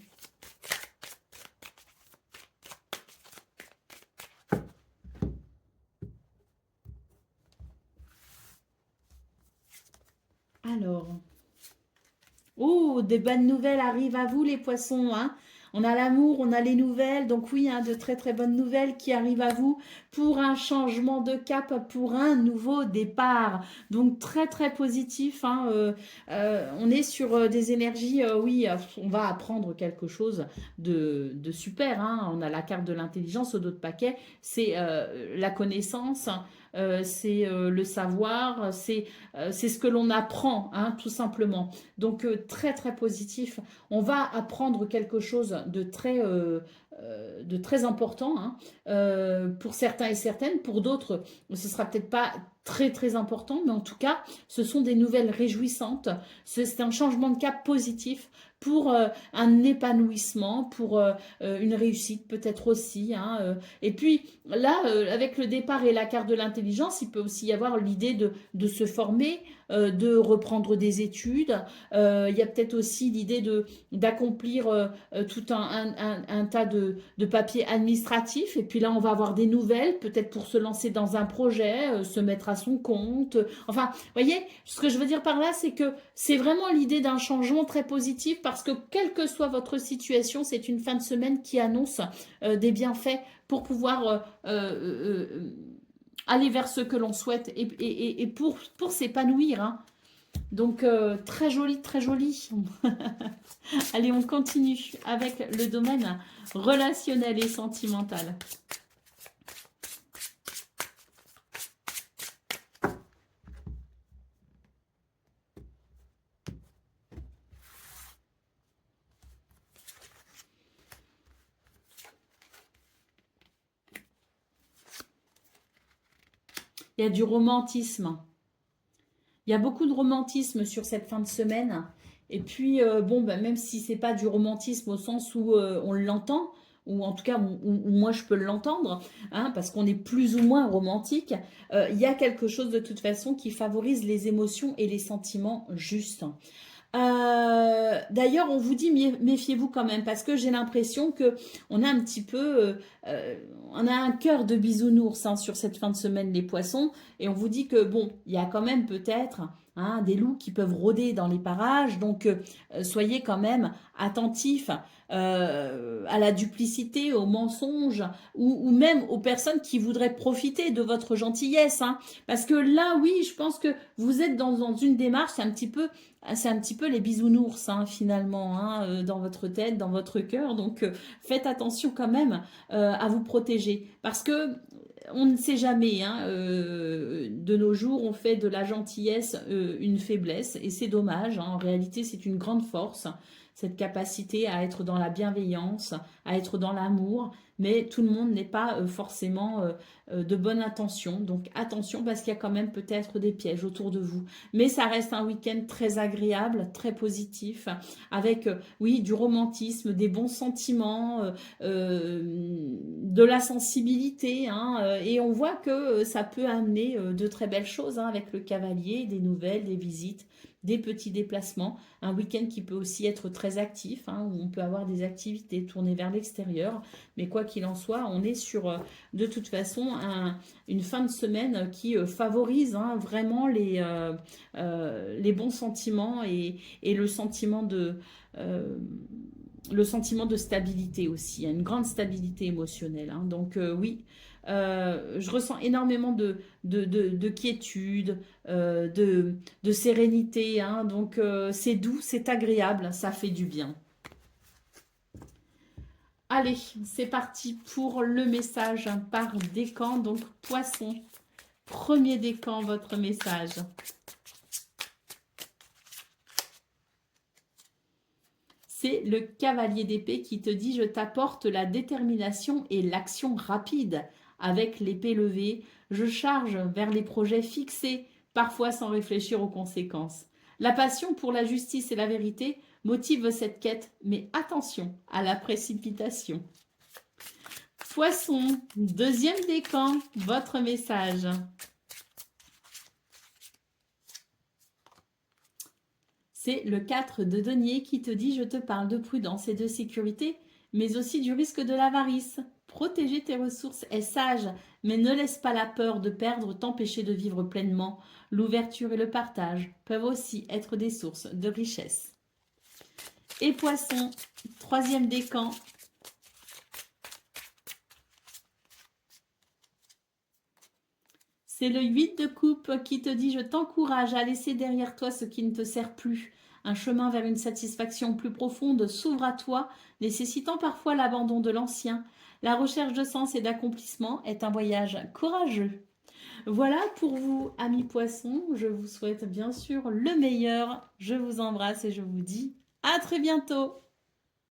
Alors, des bonnes nouvelles arrivent à vous les poissons, On a l'amour, on a les nouvelles, donc oui, de très très bonnes nouvelles qui arrivent à vous pour un changement de cap, pour un nouveau départ. Donc très très positif, on est sur des énergies, on va apprendre quelque chose de super. On a la carte de l'intelligence au dos de paquet, c'est la connaissance. C'est le savoir, c'est ce que l'on apprend, tout simplement. Donc, très, très positif. On va apprendre quelque chose de très important pour certains et certaines. Pour d'autres, ce sera peut-être pas très, très important, mais en tout cas, ce sont des nouvelles réjouissantes. C'est un changement de cap positif pour un épanouissement, pour une réussite peut-être aussi. Et puis là, avec le départ et la carte de l'intelligence, il peut aussi y avoir l'idée de se former, de reprendre des études. Il y a peut-être aussi l'idée d'accomplir tout un tas de papiers administratifs. Et puis là, on va avoir des nouvelles, peut-être pour se lancer dans un projet, se mettre à son compte. Enfin, vous voyez, ce que je veux dire par là, c'est que c'est vraiment l'idée d'un changement très positif parce que quelle que soit votre situation, c'est une fin de semaine qui annonce des bienfaits pour pouvoir aller vers ce que l'on souhaite et pour s'épanouir. Donc, très joli, très joli. Allez, on continue avec le domaine relationnel et sentimental. Il y a du romantisme. Il y a beaucoup de romantisme sur cette fin de semaine. Et puis, bon, ben, même si c'est pas du romantisme au sens où on l'entend, ou en tout cas où moi je peux l'entendre, hein, parce qu'on est plus ou moins romantique, il y a quelque chose de toute façon qui favorise les émotions et les sentiments justes. D'ailleurs, on vous dit méfiez-vous quand même parce que j'ai l'impression que on a un petit peu, on a un cœur de bisounours hein, sur cette fin de semaine les poissons et on vous dit que bon, il y a quand même peut-être hein, des loups qui peuvent rôder dans les parages, donc soyez quand même attentifs à la duplicité, aux mensonges ou même aux personnes qui voudraient profiter de votre gentillesse, hein. Parce que là, oui, je pense que vous êtes dans une démarche, c'est un petit peu les bisounours hein, finalement hein, dans votre tête, dans votre cœur. Donc faites attention quand même à vous protéger parce que on ne sait jamais. Hein, de nos jours, on fait de la gentillesse une faiblesse et c'est dommage. Hein, en réalité, c'est une grande force, cette capacité à être dans la bienveillance, à être dans l'amour. Mais tout le monde n'est pas forcément de bonne intention. Donc attention parce qu'il y a quand même peut-être des pièges autour de vous. Mais ça reste un week-end très agréable, très positif, avec, oui, du romantisme, des bons sentiments, de la sensibilité. Hein, et on voit que ça peut amener de très belles choses hein, avec le cavalier, des nouvelles, des visites, des petits déplacements. Un week-end qui peut aussi être très actif, hein, où on peut avoir des activités tournées vers l'extérieur. Mais quoi qu'il en soit, on est sur, de toute façon, une fin de semaine qui favorise hein, vraiment les bons sentiments et euh, le sentiment de stabilité aussi, hein, une grande stabilité émotionnelle. Hein. Donc oui, je ressens énormément de quiétude, de sérénité. Hein. Donc c'est doux, c'est agréable, ça fait du bien. Allez, c'est parti pour le message par décan. Donc poisson, premier décan, votre message. C'est le cavalier d'épée qui te dit « Je t'apporte la détermination et l'action rapide. Avec l'épée levée, je charge vers les projets fixés, parfois sans réfléchir aux conséquences. La passion pour la justice et la vérité motive cette quête, mais attention à la précipitation. » Poisson, deuxième décan, votre message. C'est le 4 de denier qui te dit « Je te parle de prudence et de sécurité, mais aussi du risque de l'avarice. Protéger tes ressources est sage, mais ne laisse pas la peur de perdre t'empêcher de vivre pleinement. L'ouverture et le partage peuvent aussi être des sources de richesse. » Et poisson, troisième décan. C'est le 8 de coupe qui te dit « Je t'encourage à laisser derrière toi ce qui ne te sert plus. Un chemin vers une satisfaction plus profonde s'ouvre à toi, nécessitant parfois l'abandon de l'ancien. La recherche de sens et d'accomplissement est un voyage courageux. » Voilà pour vous, amis poissons. Je vous souhaite bien sûr le meilleur. Je vous embrasse et je vous dis à très bientôt.